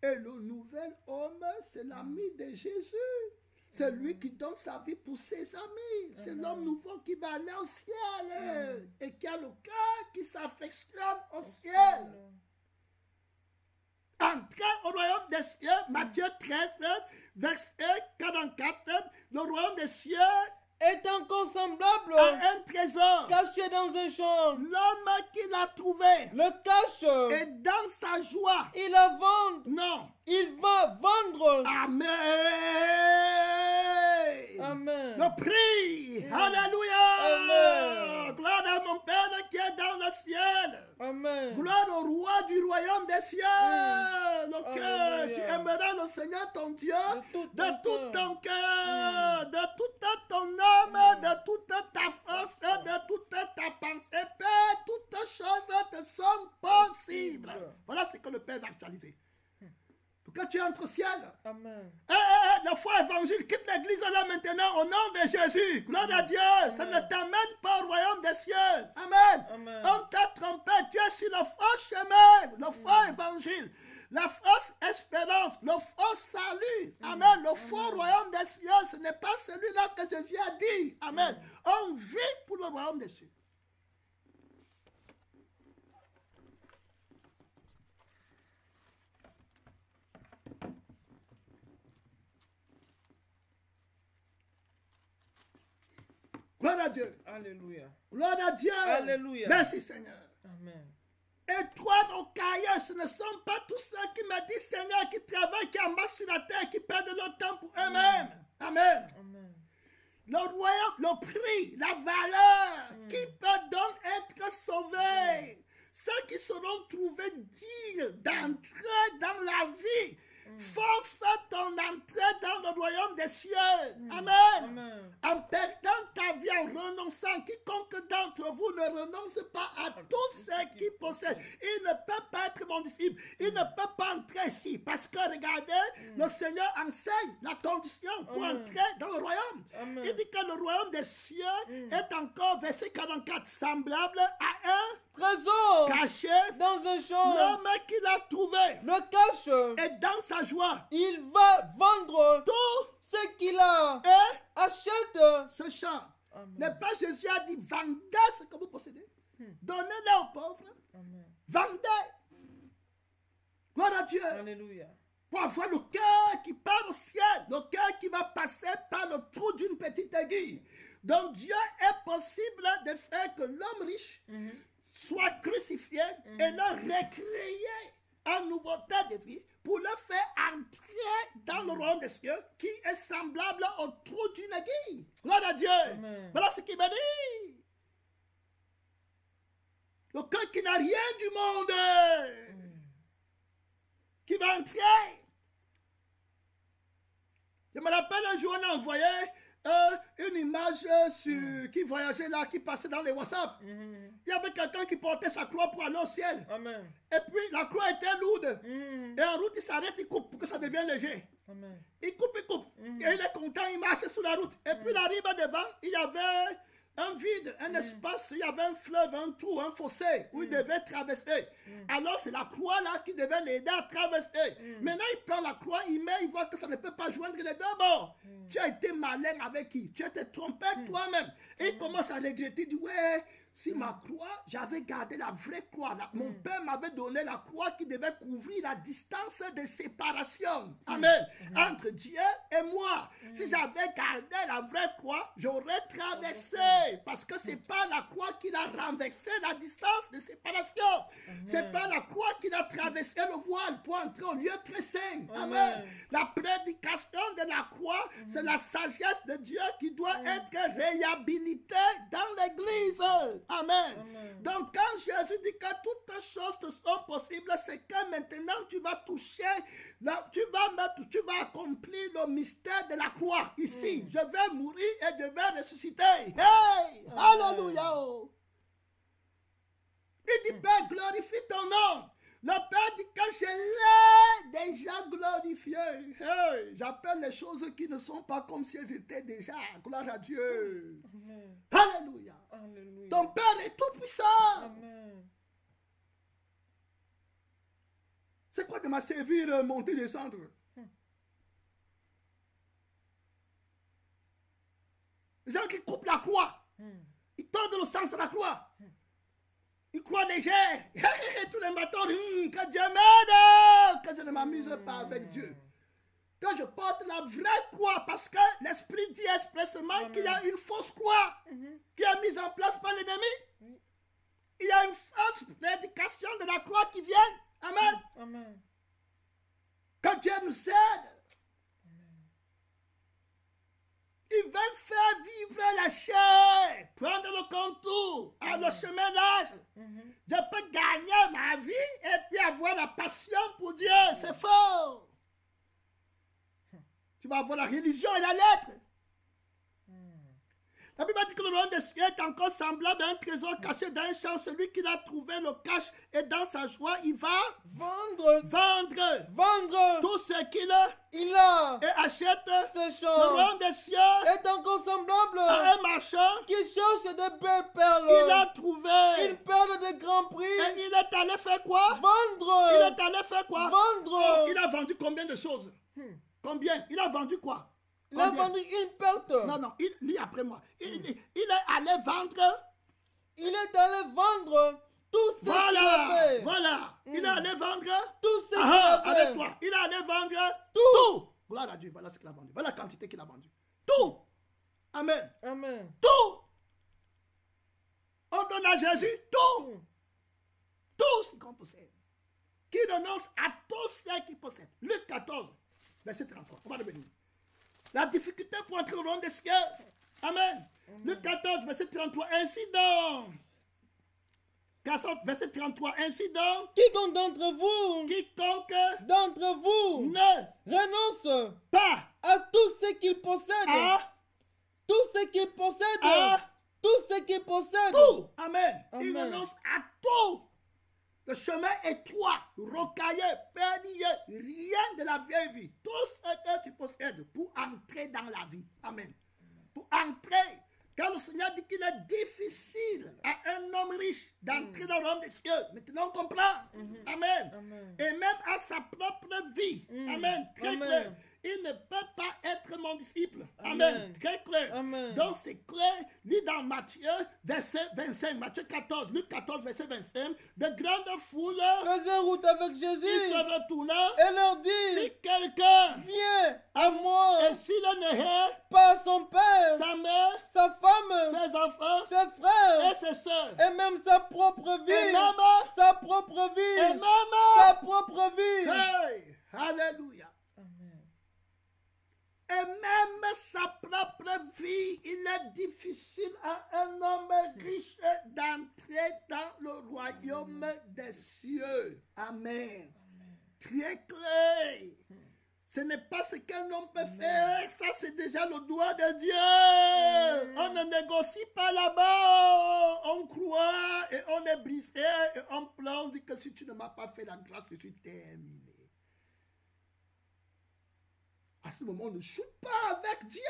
Et le nouvel homme, c'est l'ami de Jésus. C'est lui qui donne sa vie pour ses amis. C'est l'homme nouveau qui va aller au ciel. Et qui a le cœur qui s'affectionne au ciel. Entrer au royaume des cieux, Matthieu 13, verset 44, le royaume des cieux Est encore semblable a un trésor. caché dans un champ. L'homme qui qu'il a trouvé le cache. et dans sa joie, Il la vend. non. Il va vendre. Amen. Amen. Le prix. Alléluia. Amen. Gloire à mon Père qui est dans le ciel. Amen. Gloire au roi du royaume des cieux. Donc, Alléluia. tu aimeras le Seigneur ton Dieu de tout ton cœur, de toute ton âme, de toute ta force, de toute ta pensée. Père, toutes choses te sont possibles. Voilà ce que le Père va actualiser. Pour que tu entres au ciel. Amen. La foi évangile, quitte l'église là maintenant au nom de Jésus. Gloire à Dieu. Ça ne t'amène pas au royaume des cieux. Amen. Amen. On t'a trompé. Tu es sur le faux chemin. Le faux évangile. La fausse espérance. Le faux salut. Amen. Le faux royaume des cieux. Ce n'est pas celui-là que Jésus a dit. Amen. On vit pour le royaume des cieux. Gloire à Dieu. Alléluia. Gloire à Dieu. Alléluia. Merci Seigneur. Amen. Et toi, nos cahiers, ce ne sont pas tous ceux qui me disent Seigneur, qui travaillent, qui amassent sur la terre, qui perdent leur temps pour eux-mêmes. Amen. Amen. Le royaume, le prix, la valeur, qui peut donc être sauvé. Ceux qui seront trouvés dignes d'entrer dans la vie. Force ton entrée dans le royaume des cieux. Amen. Amen. En perdant ta vie, en renonçant, quiconque d'entre vous ne renonce pas à tout ce qu'il possède. Il ne peut pas être mon disciple. Il ne peut pas entrer ici. Parce que regardez, le Seigneur enseigne la condition pour entrer dans le royaume. Amen. Il dit que le royaume des cieux est encore, verset 44, semblable à un Trésor caché. dans un champ. L'homme qui l'a trouvé Le cache. est dans sa joie. Il va vendre Tout ce qu'il a. est Achète. ce champ. Amen. N'est pas Jésus a dit, vendez ce que vous possédez. Donnez-le aux pauvres. Amen. Vendez. Gloire à Dieu. Alléluia. Pour avoir le cœur qui part au ciel. Le cœur qui va passer par le trou d'une petite aiguille. Donc Dieu est possible de faire que l'homme riche soit crucifié et le recréer en nouveauté de vie pour le faire entrer dans le royaume des cieux qui est semblable au trou d'une aiguille. Gloire à Dieu. Amen. Voilà ce qu'il m'a dit. Le cœur qui n'a rien du monde, qui va entrer. Je me rappelle un jour, on a envoyé une image qui voyageait là, qui passait dans les WhatsApp. Il y avait quelqu'un qui portait sa croix pour aller au ciel. Amen. Et puis la croix était lourde. Et en route, il s'arrête, il coupe pour que ça devienne léger. Amen. Il coupe. Et il est content, il marche sur la route. Et puis il arrive devant, il y avait un vide, un espace, il y avait un fleuve, un trou, un fossé où il devait traverser. Alors c'est la croix là qui devait l'aider à traverser. Maintenant il prend la croix, il met, il voit que ça ne peut pas joindre les deux bords. Tu as été malin avec qui? Tu as été trompé toi-même. Et il commence à regretter, il dit ouais, si ma croix, j'avais gardé la vraie croix. Mon père m'avait donné la croix qui devait couvrir la distance de séparation. Amen. Entre Dieu et moi. Si j'avais gardé la vraie croix, j'aurais traversé. Parce que ce n'est pas la croix qui a renversé la distance de séparation. Ce n'est pas la croix qui a traversé le voile pour entrer au lieu très saint. Amen. La prédication de la croix, c'est la sagesse de Dieu qui doit être réhabilitée dans l'église. Amen. Donc quand Jésus dit que toutes choses te sont possibles, c'est que maintenant tu vas toucher, tu vas accomplir le mystère de la croix. Ici, je vais mourir et je vais ressusciter. Hey! Alléluia! Il dit, Père, glorifie ton nom. Le Père dit que je l'ai déjà glorifié. Hey, j'appelle les choses qui ne sont pas comme si elles étaient déjà. Gloire à Dieu. Amen. Alléluia. Alléluia. Ton Père est tout puissant. Amen. C'est quoi de m'a servir monter, descendre? Les gens qui coupent la croix, ils tordent le sens de la croix. Ils croient léger. Tous les matins, que Dieu m'aide, que je ne m'amuse pas avec Dieu. Que je porte la vraie croix parce que l'Esprit dit expressément qu'il y a une fausse croix qui est mise en place par l'ennemi. il y a une fausse prédication de la croix qui vient. Amen. Amen. Que Dieu nous aide. Ils veulent faire vivre la chair, prendre le contour, le chemin large. Je peux gagner ma vie et puis avoir la passion pour Dieu. C'est faux. Tu vas avoir la religion et la lettre. La Bible dit que le royaume des cieux est encore semblable à un trésor caché dans un champ. Celui qui l'a trouvé le cache et dans sa joie, il va vendre tout ce qu'il a et achète Ce le champ royaume des cieux est encore semblable à un marchand qui cherche de belles il perles. a trouvé Une perle de grand prix. et il est allé faire quoi? Il Vendre. est allé faire quoi? Vendre. Il a vendu combien de choses? Combien? Il a vendu quoi? Il a Combien? vendu une perte. Non, il lit après moi. Il est allé vendre. Il est allé vendre tout ce qu'il avait. Voilà. Il est allé vendre. Tout ce qu'il Avec avait. toi. Il est allé vendre Tout. Gloire à Dieu. Voilà ce qu'il a vendu. Voilà la quantité qu'il a vendue. Tout. Amen. Amen. Tout. On donne à Jésus tout. Tout ce qu'on possède. Qui renonce à tout ce qu'il possède. Luc 14, verset 33. On va le bénir. La difficulté pour entrer au royaume des cieux. Amen. Luc 14, verset 33. Ainsi donc. 14, verset 33. Ainsi donc. Quiconque d'entre vous Ne renonce pas à tout ce qu'il possède. à Tout ce qu'il possède. à Tout ce qu'il possède. tout. Amen. Il Amen. renonce à tout. Le chemin étroit, rocaillé, pernillé, rien de la vieille vie. Tout ce que tu possèdes pour entrer dans la vie. Amen. Pour entrer. Car le Seigneur dit qu'il est difficile à un homme riche d'entrer dans le royaume des cieux. Maintenant on comprend. Amen. Amen. Et même à sa propre vie. Amen. Très Amen. clair. Il ne peut pas être mon disciple. Amen. Amen. Très clair. Amen. Donc c'est clair. Lis dans Matthieu, verset 25. Matthieu 14, Luc 14, verset 25. De grandes foules, Faisait route avec il Jésus se retourna. et leur dit, Si quelqu'un, viens à moi, et s'il n'est par son père, sa mère, sa femme, ses enfants ses et frères, ses soeurs, et même sa propre et vie, même, sa propre et vie, même, sa propre vie. hey, alléluia. Amen. Et même sa propre vie, il est difficile à un homme riche d'entrer dans le royaume des cieux. Amen. Très clair. Ce n'est pas ce qu'un homme peut faire, ça c'est déjà le doigt de Dieu. On ne négocie pas là-bas, on croit et on est brisé et on pleure, on dit que si tu ne m'as pas fait la grâce, je suis terminé. À ce moment, ne joue pas avec Dieu.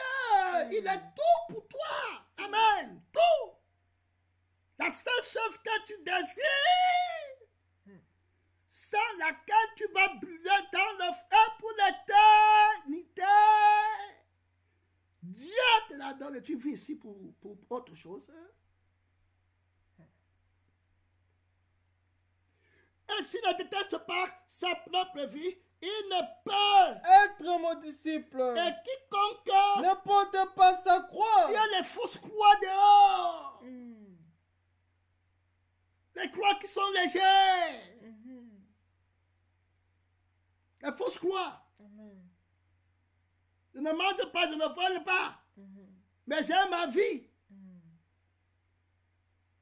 Il est tout pour toi. Amen. Tout. La seule chose que tu désires, sans laquelle tu vas brûler dans le feu pour l'éternité. Dieu te la donne et tu vis ici pour autre chose. Et s'il ne déteste pas sa propre vie, il ne peut Être mon disciple, et quiconque ne porte pas sa croix. il y a les fausses croix dehors. Les croix qui sont légères. Les fausses croix. Je ne mange pas, je ne vole pas. Mais j'ai ma vie.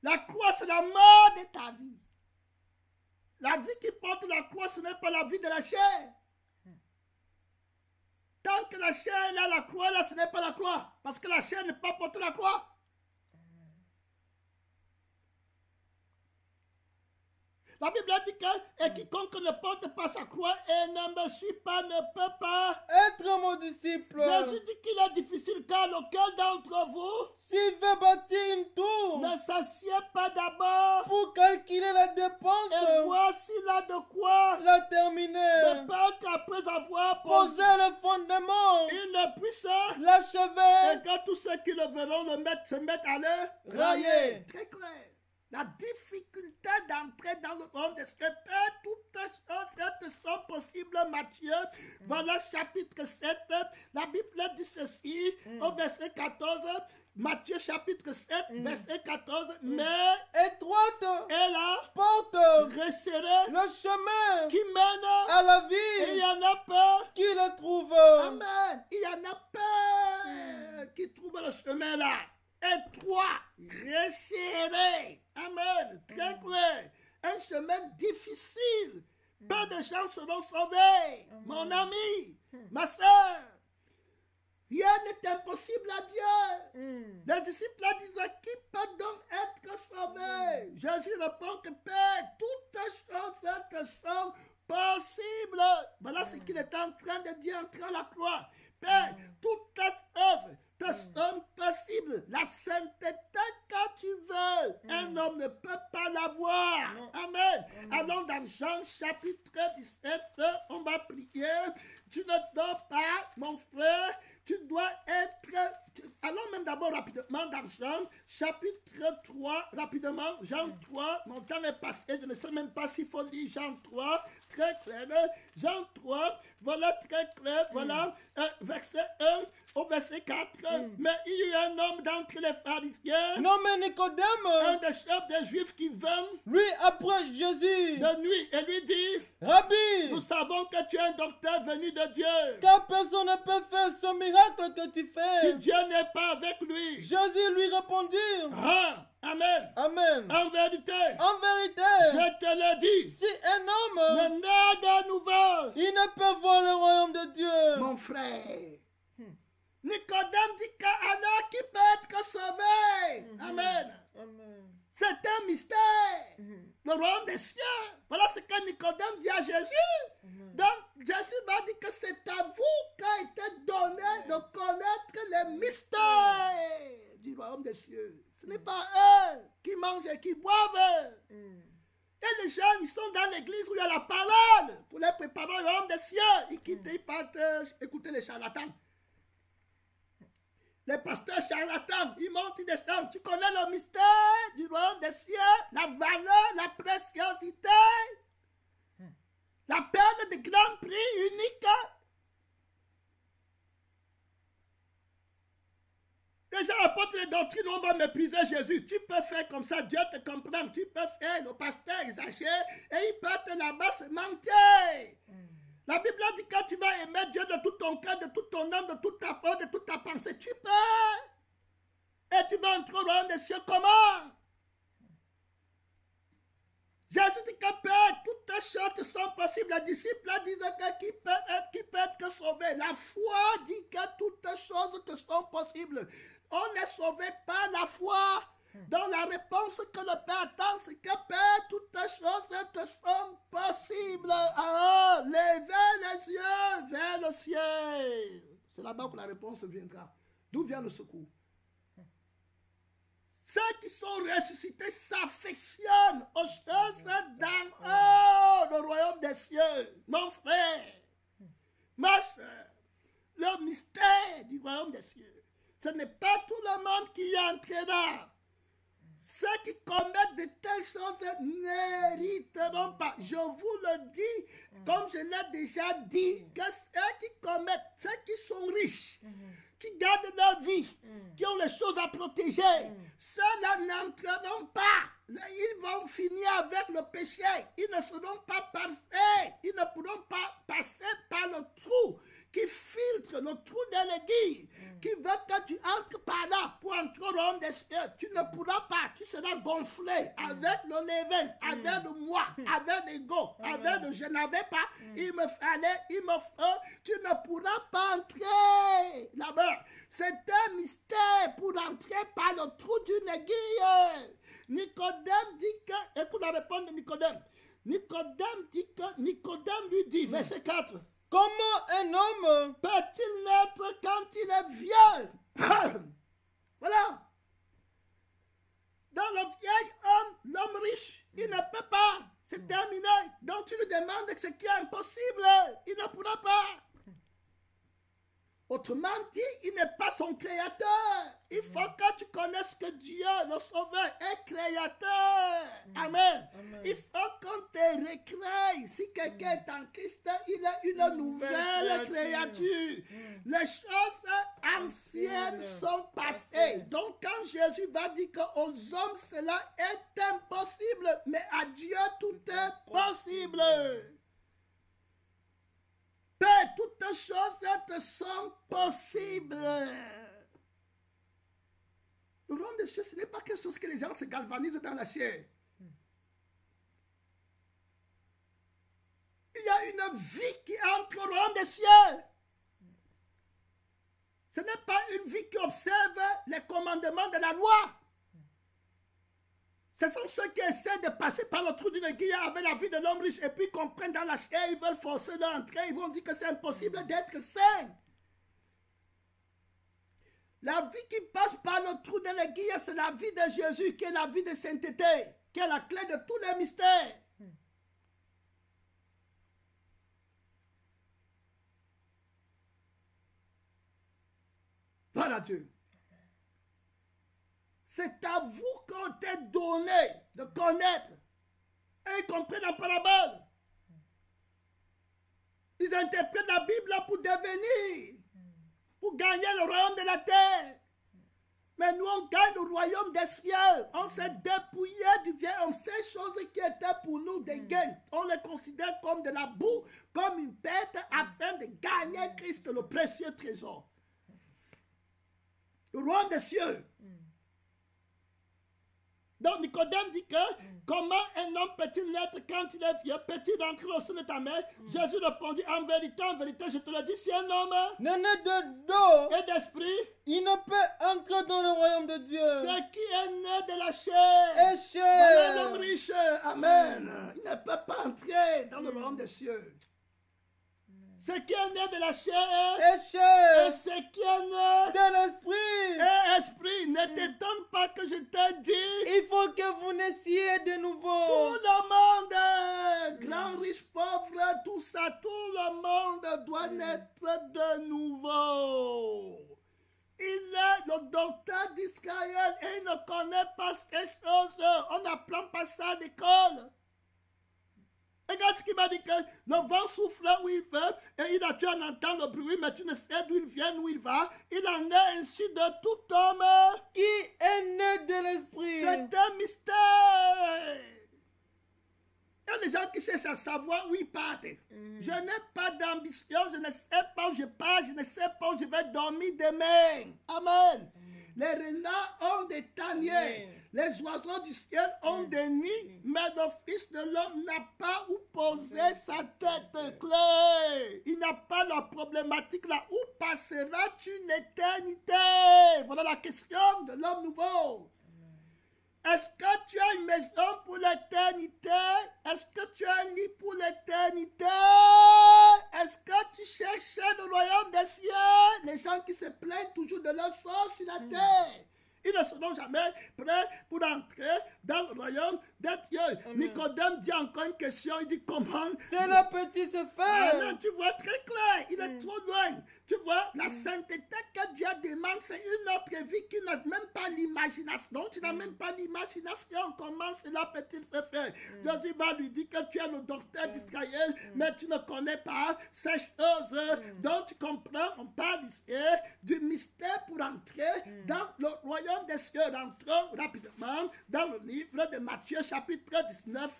La croix, c'est la mort de ta vie. La vie qui porte la croix, ce n'est pas la vie de la chair. Tant que la chair est là, la croix là, ce n'est pas la croix. Parce que la chair n'est pas portée la croix. La Bible dit que et quiconque ne porte pas sa croix et ne me suit pas ne peut pas. Être mon disciple. Jésus dit qu'il est difficile car lequel d'entre vous S'il veut bâtir une tour ne s'assied pas d'abord pour calculer la dépense, et voir s'il a de quoi la terminer, de peur qu'après avoir poser le fondement, il ne puisse l'achever, et que tous ceux qui le verront se mettent à le railler. Très clair. La difficulté d'entrer dans le royaume des cieux, toutes choses te sont impossible, Matthieu. Voilà chapitre 7. La Bible dit ceci au verset 14. Matthieu chapitre 7, verset 14. Mais Étroite est la porte resserrée le chemin qui mène à la et il vie y en a peur. qui le trouve. Amen. Il y en a peur qui trouve le chemin là. Étroit, resserré. Amen. Très clair. Un chemin difficile. Peu de gens seront sauvés. Mon ami, ma soeur. Rien n'est impossible à Dieu. Les disciples disaient, qui peut donc être sauvé? Jésus répond que Père, toutes choses te sont possibles. Voilà ce qu'il est en train de dire entre la croix. Père, toutes choses te sont possibles. La sainteté que tu veux, un homme ne peut pas l'avoir. Amen. Allons dans Jean chapitre 17, on va prier. Tu ne dois pas, mon frère, tu dois être... Allons même d'abord rapidement dans Jean chapitre 3, rapidement. Jean 3, mon temps est passé, je ne sais même pas s'il faut lire Jean 3, très clair. Jean 3, voilà très clair, voilà, verset 1 au verset 4. Mais il y a un homme d'entre les pharisiens, Nommé Nicodème, un des chefs des Juifs qui vint lui après Jésus. de nuit et lui dit, Rabbi, nous savons que tu es un docteur venu de Dieu. car personne ne peut faire ce miracle que tu Si fais. Dieu n'est pas avec lui. Jésus lui répondit, Ah, amen. Amen. En vérité, En vérité, je te le dis, si un homme, ne naît de nouveau. il ne peut voir le royaume de Dieu. Mon frère, Nicodème dit qu'alors qui peut être sauvé. Amen. Amen. C'est un mystère. Le royaume des cieux. Voilà ce que Nicodème dit à Jésus. Donc, Jésus va dire que c'est à vous qu'a été donné de connaître les mystères du royaume des cieux. Ce n'est pas eux qui mangent et qui boivent. Et les gens, ils sont dans l'église où il y a la parole pour les préparer au royaume des cieux. Ils quittent, ils partent écouter les charlatans. Les pasteurs charlatans, ils montent, ils descendent. Tu connais le mystère du royaume des cieux, la valeur, la préciosité, la perle de grand prix unique. Les gens apportent les doctrines, on va mépriser Jésus. Tu peux faire comme ça, Dieu te comprend. Tu peux faire, le pasteur exagère et il peut te là-bas se mentir. La Bible dit que tu vas aimer Dieu de tout ton cœur, de toute ton âme, de toute ta foi, de toute ta pensée. Tu peux. Et tu vas entrer au royaume des cieux comment? Jésus dit que Père, toutes les choses sont possibles. Les disciples disent que qui peut être sauvé. La foi dit que toutes les choses te sont possibles. On est sauvé par la foi. Donc la réponse que le Père attend, c'est que Père, toutes les choses te sont possibles. Ah, levez les yeux vers le ciel. C'est là-bas que la réponse viendra. D'où vient le secours? Ceux qui sont ressuscités s'affectionnent aux choses d'en haut, le royaume des cieux. Mon frère, ma soeur, le mystère du royaume des cieux, ce n'est pas tout le monde qui y entrera. Ceux qui commettent de telles choses n'hériteront pas. Je vous le dis, comme je l'ai déjà dit, que ceux qui commettent, ceux qui sont riches, qui gardent leur vie, qui ont les choses à protéger, ceux-là n'entreront pas. Ils vont finir avec le péché. Ils ne seront pas parfaits. Ils ne pourront pas passer par le trou qui filtre, le trou de l'église, qui veut que tu entres par là pour entrer au royaume des cieux. Tu ne pourras pas. Tu seras gonflé avec le levain, avec le moi, avec l'ego, avec le je n'avais pas, il me fallait, il me faut. Tu ne pourras pas entrer là-bas. C'est un mystère pour entrer par le trou d'une aiguille. Nicodème dit que, écoute la réponse de Nicodème. Nicodème dit que, Nicodème lui dit, verset 4. Comment un homme Peut-il naître quand il est vieux? Voilà. Dans le vieil homme, l'homme riche, il ne peut pas. C'est terminé. Donc tu lui demandes ce qui est impossible. Il ne pourra pas. Autrement dit, il n'est pas son créateur. Il faut que tu connaisses que Dieu, le Sauveur, est créateur. Amen. Il faut qu'on te recrée. Si quelqu'un est en Christ, il est une nouvelle créature. Les choses anciennes sont passées. Donc quand Jésus va dire qu'aux hommes cela est impossible, mais à Dieu tout est possible. Père, toutes choses te sont possibles. Le royaume des cieux, ce n'est pas quelque chose que les gens se galvanisent dans la chair. Il y a une vie qui entre au royaume des cieux. Ce n'est pas une vie qui observe les commandements de la loi. Ce sont ceux qui essaient de passer par le trou d'une aiguille avec la vie de l'homme riche et puis comprennent dans la chair, ils veulent forcer leur entrée, ils vont dire que c'est impossible d'être saint. La vie qui passe par le trou de l'aiguille, c'est la vie de Jésus qui est la vie de sainteté, qui est la clé de tous les mystères. Voilà Dieu. C'est à vous qu'on t'a donné de connaître. Et ils comprennent la parabole. Ils interprètent la Bible pour devenir, pour gagner le royaume de la terre. Mais nous, on gagne le royaume des cieux. On s'est dépouillé du vieil homme. Ces choses qui étaient pour nous des gains, on les considère comme de la boue, comme une perte, afin de gagner Christ, le précieux trésor. Le royaume des cieux. Donc Nicodème dit que comment un homme peut-il naître quand il est vieux? Peut-il rentrer au sein de ta mère? Jésus répondit, en vérité, je te le dis, si un homme né d'eau et d'esprit, il ne peut entrer dans le royaume de Dieu. Ce qui est né de la chair est chair. Voilà l'homme riche. Amen. Il ne peut pas entrer dans le royaume des cieux. Ce qui est né de la chair est chair. et ce qui est né de l'esprit est esprit. Ne t'étonne pas que je t'ai dit. Il faut que vous naissiez de nouveau. Tout le monde, grand, riche, pauvre, tout ça, tout le monde doit naître de nouveau. Il est le docteur d'Israël et il ne connaît pas ces choses. On n'apprend pas ça à l'école. Regarde ce qu'il m'a dit, que le vent souffle où il veut et tu en entends le bruit, mais tu ne sais d'où il vient, où il va. Il en est ainsi de tout homme qui est né de l'esprit. C'est un mystère. Il y a des gens qui cherchent à savoir où ils partent. Je n'ai pas d'ambition, je ne sais pas où je pars, je ne sais pas où je vais dormir demain. Amen. Les renards ont des tanières, les oiseaux du ciel ont des nids, mais le Fils de l'homme n'a pas où poser sa tête claire. Il n'a pas la problématique là. Où passeras-tu l'éternité? Voilà la question de l'homme nouveau. Est-ce que tu as une maison pour l'éternité? Est-ce que tu as un lit pour l'éternité? Est-ce que tu cherches le royaume des cieux? Les gens qui se plaignent toujours de leur sort sur la terre. Ils ne seront jamais prêts pour entrer dans le royaume des dieux. Nicodème dit encore une question. Il dit comment? C'est le petit se fait. Amen, tu vois très clair. Il est trop loin. Tu vois, la sainteté que Dieu demande, c'est une autre vie qui n'a même pas l'imagination. Donc, tu n'as même pas l'imagination. Comment cela peut-il se faire? Jésus va lui dire que tu es le docteur d'Israël, mais tu ne connais pas ces choses. Donc, tu comprends, on parle ici du mystère pour entrer dans le royaume des cieux. Rentrons rapidement dans le livre de Matthieu, chapitre 19,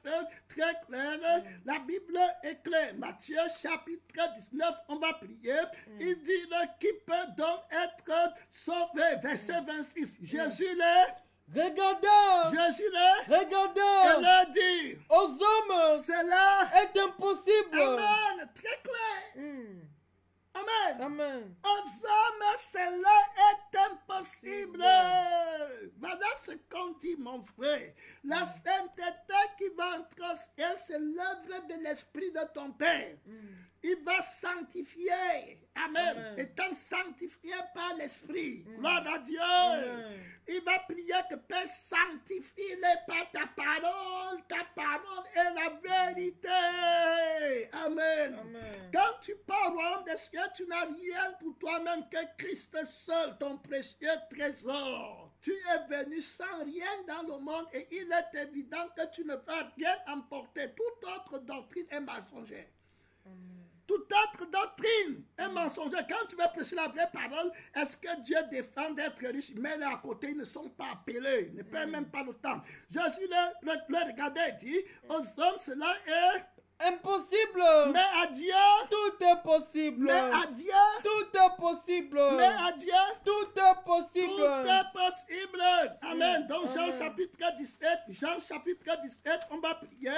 très clair. La Bible est claire. Matthieu, chapitre 19, on va prier. Il dit qui peut donc être sauvé. Verset 26. Jésus l'est. Regardons. Jésus l'est. Regardons. Et leur dit. Aux hommes. Cela est impossible. Amen. Très clair. Amen. Amen. Aux hommes, cela est impossible. Voilà ce qu'on dit, mon frère. La sainteté qui va entre elle, c'est l'œuvre de l'Esprit de ton Père. Il va sanctifier. Amen. Étant sanctifié par l'Esprit. Gloire à Dieu. Il va prier que Père sanctifie-les par ta parole. Ta parole est la vérité. Amen. Quand tu pars au royaume des cieux, tu n'as rien pour toi-même que Christ seul, ton précieux trésor. Tu es venu sans rien dans le monde et il est évident que tu ne vas rien emporter. Tout autre est mensongère. Toute autre doctrine est mensongère. Quand tu veux prêcher la vraie parole, est-ce que Dieu défend d'être riche? Mais là à côté, ils ne sont pas appelés, ils ne paient même pas le temps. Jésus le regardait et dit, aux hommes cela est impossible. mais à Dieu, Tout est possible. mais à Dieu, Tout est possible. mais à Dieu, Tout est possible. tout est possible. Amen. Donc Jean Amen. chapitre 17, on va prier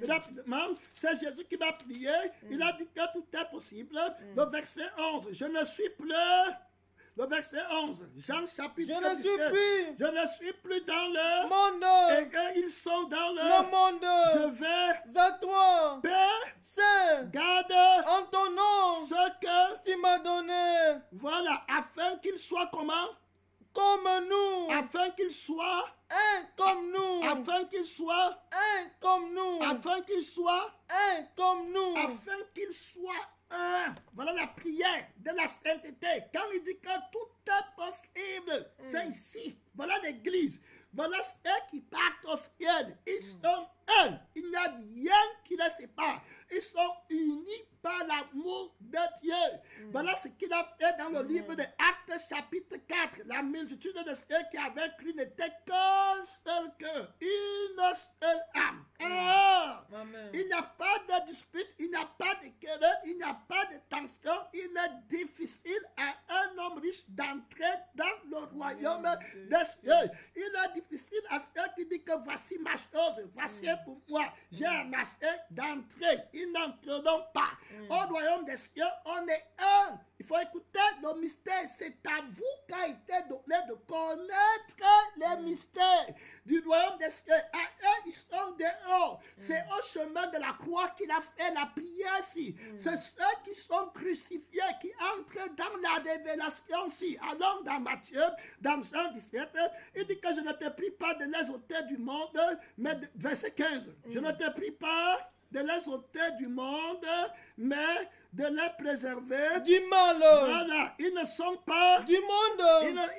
rapidement. C'est Jésus qui va prier. Il a dit que tout est possible. Le verset 11, je ne suis plus... Le verset 11, Jean chapitre 17. Je ne suis plus dans le Monde. et eux, ils sont dans Le le monde. je vais À toi. paix, C'est garde en ton nom. ce que Tu m'as donné. voilà, afin qu'il soit comment? Comme nous. Afin qu'il soit, Un comme nous. afin qu'il soit, Un comme nous. afin qu'il soit, Un comme nous. afin qu'il soit un. Voilà la prière de la sainteté. Quand il dit que tout est possible, c'est ici. Voilà l'église. Voilà ceux qui partent au ciel. Ils sont un. Il n'y a rien qui les sépare. Ils sont unis par l'amour de Dieu. Voilà ce qu'il a fait dans le livre de Actes chapitre 4. La multitude de ceux qui avaient cru n'était qu'un seul cœur. Une seule âme. Ah! Amen. Il n'y a pas de dispute, il n'y a pas de querelle, il n'y a pas de tension. Il est difficile à un homme riche d'entrer dans le royaume des cieux. Il est difficile à ceux qui disent que voici ma chose, voici pour moi. J'ai amassé d'entrer. Ils n'entreront pas. Au royaume des cieux, on est un. Il faut écouter le mystère. C'est à vous qu'a été donné de connaître les mystères du royaume des cieux. À eux, ils sont dehors. C'est au chemin de la croix qu'il a fait la prière ici. C'est ceux qui sont crucifiés, qui entrent dans la révélation ici. Allons dans Matthieu, dans Jean 17, il dit que je ne te prie pas de les ôter du monde, mais verset 15. Je ne te prie pas de les ôter du monde, mais de les préserver Du mal. Voilà, ils ne sont pas, Du monde.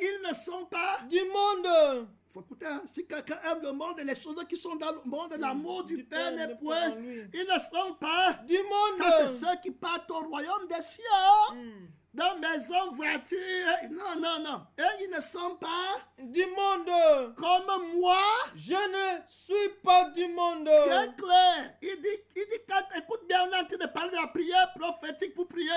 ils ne sont pas. Du monde. Il faut écouter, hein, si quelqu'un aime le monde et les choses qui sont dans le monde, l'amour du Père n'est n'est point. pas en lui. Ils ne sont pas. Du monde. Ça, c'est ceux qui partent au royaume des cieux. Dans maison, voiture. Non, non, non. Et ils ne sont pas Du monde. comme moi. Je ne suis pas du monde. Très clair. Il dit, écoute bien, on est en train de parler de la prière prophétique pour prier.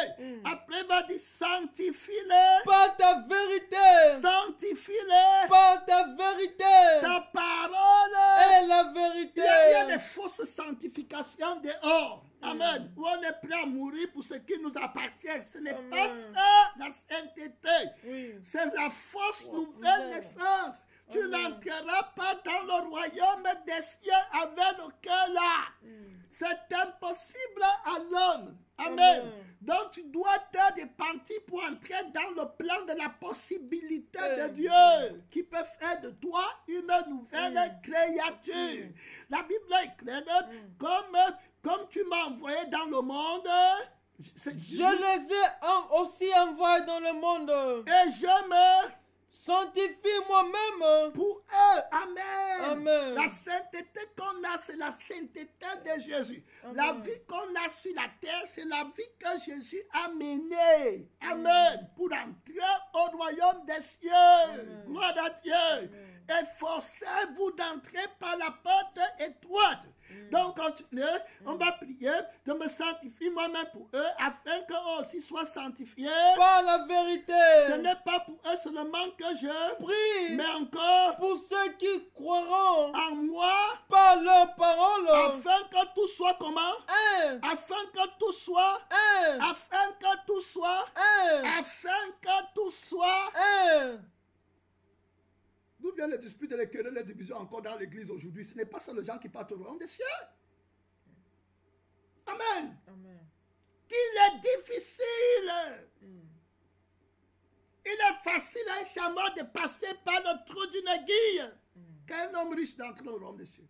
Après, il va dire, sanctifie-les. Par ta vérité. Sanctifie-les. Par ta vérité. Ta parole. Et la vérité. Il y a des fausses sanctifications dehors. Amen. Où on est prêt à mourir pour ce qui nous appartient. Ce n'est pas ça la sainteté. Oui. C'est la fausse nouvelle naissance. Tu n'entreras pas dans le royaume des cieux avec le cœur là. C'est impossible à l'homme. Amen. Donc tu dois te repentir pour entrer dans le plan de la possibilité de Dieu qui peut faire de toi une nouvelle créature. La Bible est claire. Comme tu m'as envoyé dans le monde, Je les ai aussi envoyés dans le monde. et je me Sanctifie moi-même. pour eux. Amen. Amen. La sainteté qu'on a, c'est la sainteté de Jésus. La vie qu'on a sur la terre, c'est la vie que Jésus a menée. Amen. Pour entrer au royaume des cieux. Gloire à Dieu. Efforcez-vous d'entrer par la porte étroite. Donc, continuez, on va prier de me sanctifier moi-même pour eux, afin qu'eux aussi soient sanctifiés. Par la vérité. Ce n'est pas pour eux seulement que je Prie mais encore pour ceux qui croiront en moi, par leur parole. afin que tout soit comment? Un. Afin que tout soit, Un. afin que tout soit, Un. afin que tout soit. Un. D'où viennent les disputes et les querelles, les divisions encore dans l'église aujourd'hui? Ce n'est pas ça les gens qui partent au royaume des cieux. Amen. Amen. Qu'il est difficile. Il est facile à un chameau de passer par le trou d'une aiguille qu'un homme riche d'entrer au royaume des cieux.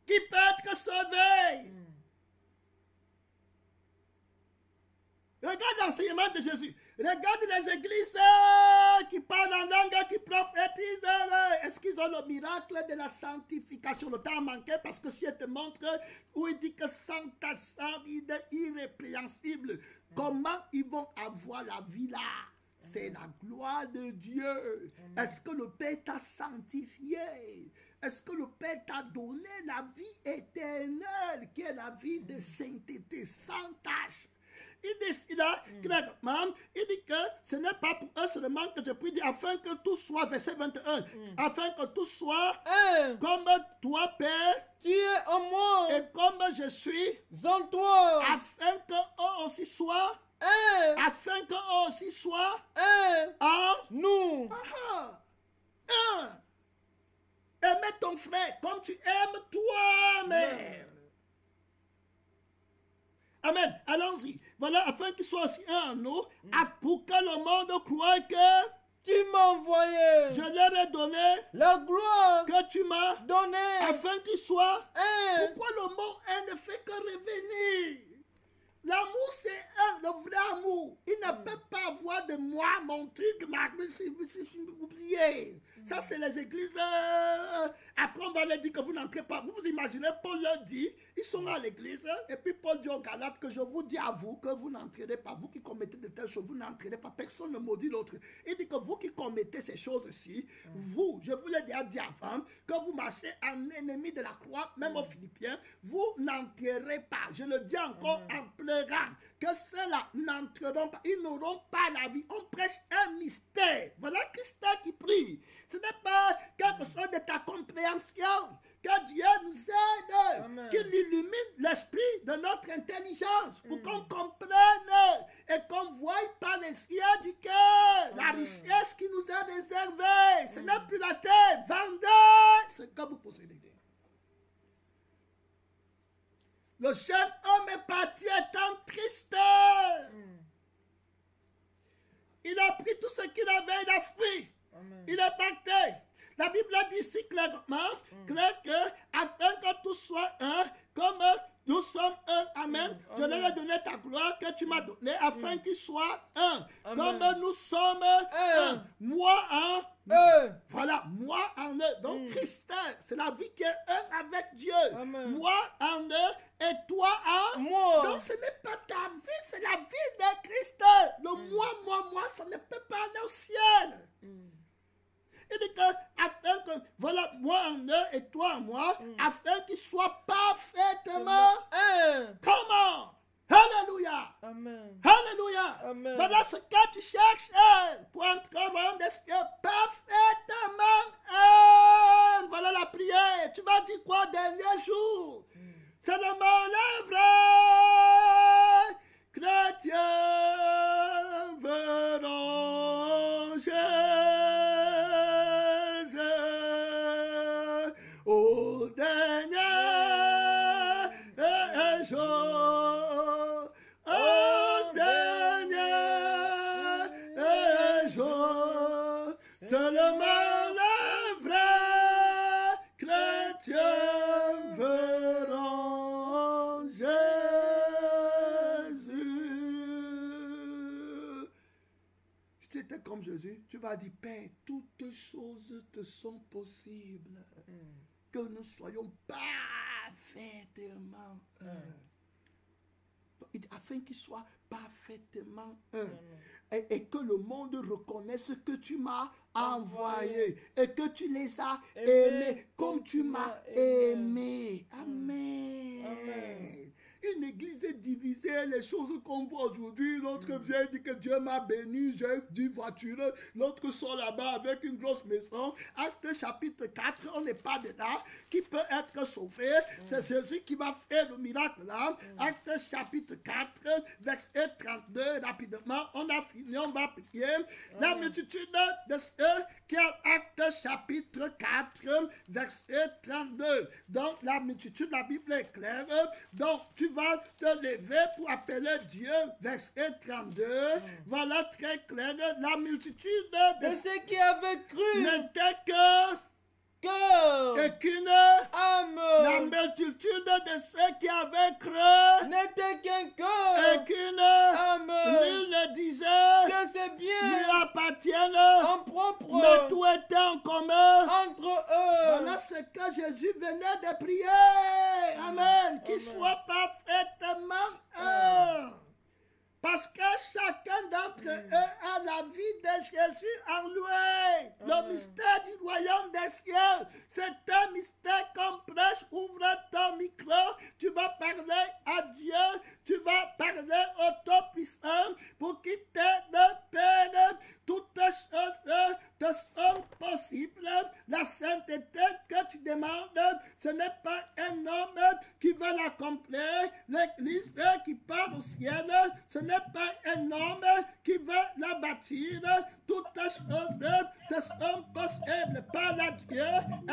Qui peut être sauvé? Regarde l'enseignement de Jésus. Regarde les églises qui parlent en langue, qui prophétisent. Est-ce qu'ils ont le miracle de la sanctification? Le temps a manqué parce que si elle te montre où il dit que Saint il est irrépréhensible, comment ils vont avoir la vie là? C'est la gloire de Dieu. Est-ce que le Père t'a sanctifié? Est-ce que le Père t'a donné la vie éternelle, qui est la vie de sainteté, sans tâche? Il dit là, clairement, il dit que ce n'est pas pour eux seulement que je prie, afin que tout soit, verset 21, afin que tout soit comme toi, Père, tu es en moi, et comme je suis en toi, afin qu'eux aussi soient, afin qu'eux aussi soient en nous. Aimez ton frère comme tu aimes toi-même. Amen. Allons-y. Voilà, afin qu'il soit aussi un en nous, pour que le monde croie que tu m'as envoyé. Je leur ai donné la gloire que tu m'as donné, afin qu'il soit. Pourquoi le mot un ne fait que revenir? L'amour, c'est le vrai amour. Il ne peut pas avoir de moi, mon truc, oubliez. Ça, c'est les églises. Après, on va leur dire que vous n'entrez pas. Vous vous imaginez, Paul leur dit, ils sont à l'église, et puis Paul dit aux Galates que je vous dis à vous que vous n'entrerez pas. Vous qui commettez de telles choses, vous n'entrerez pas. Personne ne maudit l'autre. Il dit que vous qui commettez ces choses-ci, vous, je vous l'ai déjà dit avant, que vous marchez en ennemi de la croix, même aux Philippiens, vous n'entrerez pas. Je le dis encore en pleurant, que ceux-là n'entreront pas. Ils n'auront pas la vie. On prêche un mystère. Voilà Christ qui prie. Ce n'est pas quelque chose de ta compréhension. Que Dieu nous aide, qu'il illumine l'esprit de notre intelligence pour qu'on comprenne et qu'on voie par les yeux du cœur la richesse qui nous est réservée. Ce n'est plus la terre. Vendez ce que vous possédez. Le jeune homme est parti étant triste. Il a pris tout ce qu'il avait, il a fui. Il est parti. La Bible dit ici clairement, que afin que tout soit un, comme nous sommes un, amen. Je leur ai donné ta gloire que tu m'as donnée, afin qu'ils soient un, comme nous sommes un. Moi en eux. Voilà, moi en eux. Donc Christ, c'est la vie qui est un avec Dieu. Moi en eux et toi en moi. Donc ce n'est pas ta vie, c'est la vie de Christ. Le moi, ça ne peut pas aller au ciel. Il dit que, afin que, voilà, moi en eux et toi en moi, afin qu'ils soient parfaitement un. Comment? Alléluia. Amen. Alléluia. Amen. Voilà ce que tu cherches pour entrer au royaume des cieux. Parfaitement un. Voilà la prière. Tu vas dire quoi dernier jour? C'est le manœuvre. Chrétien verront au dernier jour, au dernier jour, seulement le vrai chrétien verront Jésus. Si tu étais comme Jésus, tu vas dire, Père, toutes choses te sont possibles. Que nous soyons parfaitement un. Afin qu'ils soient parfaitement un. Et que le monde reconnaisse que tu m'as envoyé. Et que tu les as aimés comme tu m'as aimé. Amen. Amen. Une église est divisée, les choses qu'on voit aujourd'hui. L'autre vient dire que Dieu m'a béni, j'ai 10 voitures. L'autre sort là-bas avec une grosse maison. Acte chapitre 4, on n'est pas dedans. Qui peut être sauvé? C'est Jésus qui va faire le miracle là. Acte chapitre 4, verset 32, rapidement. On a fini, on va prier. La multitude de ceux qui ont Acte chapitre 4, verset 32. Donc la multitude, la Bible est claire. Donc tu vas te lever pour appeler Dieu, verset 32. Voilà très clair. La multitude de ceux qui avaient cru n'était que cœur et qu'une âme. La multitude de ceux qui avaient cru n'était qu'un et cœur. qu'une Amen. nul ne disait Que c'est lui bien appartiennent, en mais propre tout était en commun. entre eux. Voilà ce que Jésus venait de prier. Amen. Qu'il soit parfaitement un. Parce que chacun d'entre eux a la vie de Jésus en lui. Le mystère du royaume des cieux, c'est un mystère qu'on prêche. Ouvre ton micro, tu vas parler à Dieu, tu vas parler au Tout-Puissant pour qu'il t'aide de Père. Toutes choses te sont possibles. La sainteté que tu demandes, ce n'est pas un homme qui va l'accomplir. L'église qui part au ciel, ce n'est pas un homme qui va la bâtir. Toutes choses te sont possibles par la Dieu.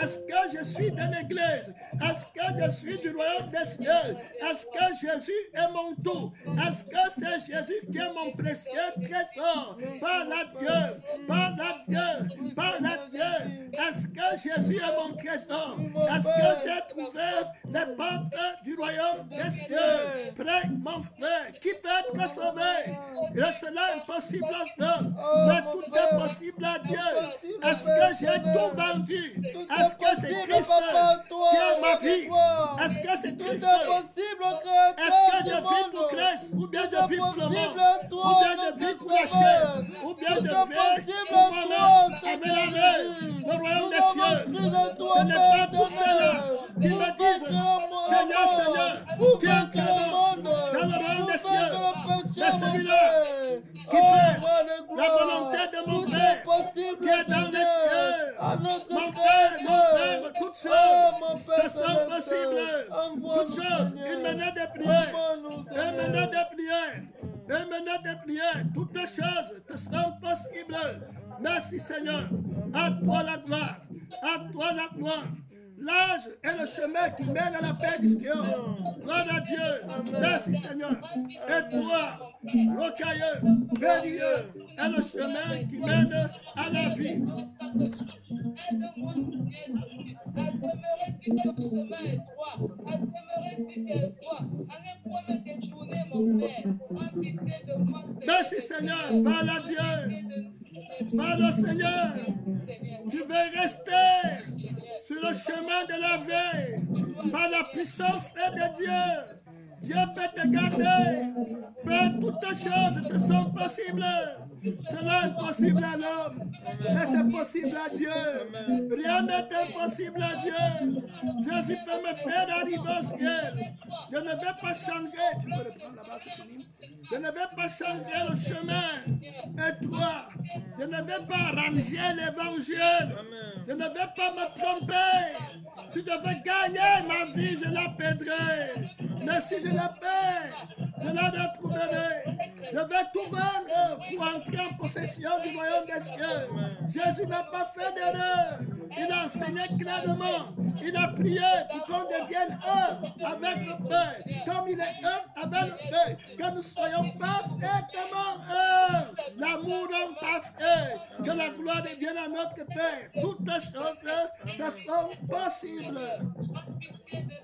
Est-ce que je suis de l'église? Est-ce que je suis du royaume des cieux? Est-ce que Jésus est mon tout? Est-ce que c'est Jésus qui est mon précieux trésor? Par la Dieu, par la Dieu, par la Dieu. Est-ce que Jésus est mon trésor? Est-ce que j'ai trouvé les portes du royaume des cieux? Près, mon frère, qui peut être sauvé? Et cela est impossible aux hommes, mais tout est possible à Dieu. Est-ce que j'ai tout vendu? Est-ce que c'est Christ qui est ma vie? Est-ce que c'est Christ? Est-ce que je vis pour Christ? Ou bien je vis pour le monde? Ou bien je vis pour la chair? Ou bien je vis pour moi-même avec la main? Le royaume des cieux, ce n'est pas tous ceux-là qui me disent Seigneur, Seigneur, tu entreras dans le royaume des cieux. Mais celui-là qui fait la volonté de mon Père qui est dans les cieux. Mon Père, toutes choses te sont possibles. Toutes choses, une minute de prière, une minute de prière, une minute de prière. Toutes choses te sont possibles. Merci Seigneur. À toi la gloire. À toi la gloire. L'âge est le chemin qui mène à la perdition. Gloire à Dieu. Merci Seigneur. Et toi, rocailleux, bélieux, est le chemin qui mène à la vie. Aide-moi, Jésus, à demeurer sur ton chemin étroit, à demeurer sur tes voies, à ne point me détourner, mon Père. En pitié de moi, Seigneur. Merci Seigneur. Parle à Dieu. Parle au Seigneur. Tu veux rester sur le chemin de la vie par la puissance de Dieu. Dieu peut te garder. Mais toutes choses te sont possibles. Cela est possible à l'homme, mais c'est possible à Dieu. Rien n'est impossible à Dieu. Jésus peut me faire arriver au ciel. Je ne vais pas changer. Tu peux le prendre là-bas, c'est fini. Je ne vais pas changer le chemin. Et toi, je ne vais pas ranger l'évangile. Je ne vais pas me tromper. Si je veux gagner ma vie, je la perdrai. Mais si je la perds, je la retrouverai. Je vais tout vendre pour entrer en possession du royaume des cieux. Jésus n'a pas fait d'erreur. Il a enseigné clairement. Il a prié pour qu'on devienne un avec le Père. Comme il est un avec le Père. Que nous soyons parfaitement un. L'amour en parfait. Que la gloire devienne à notre Père. Toutes choses te sont possibles. Pitié de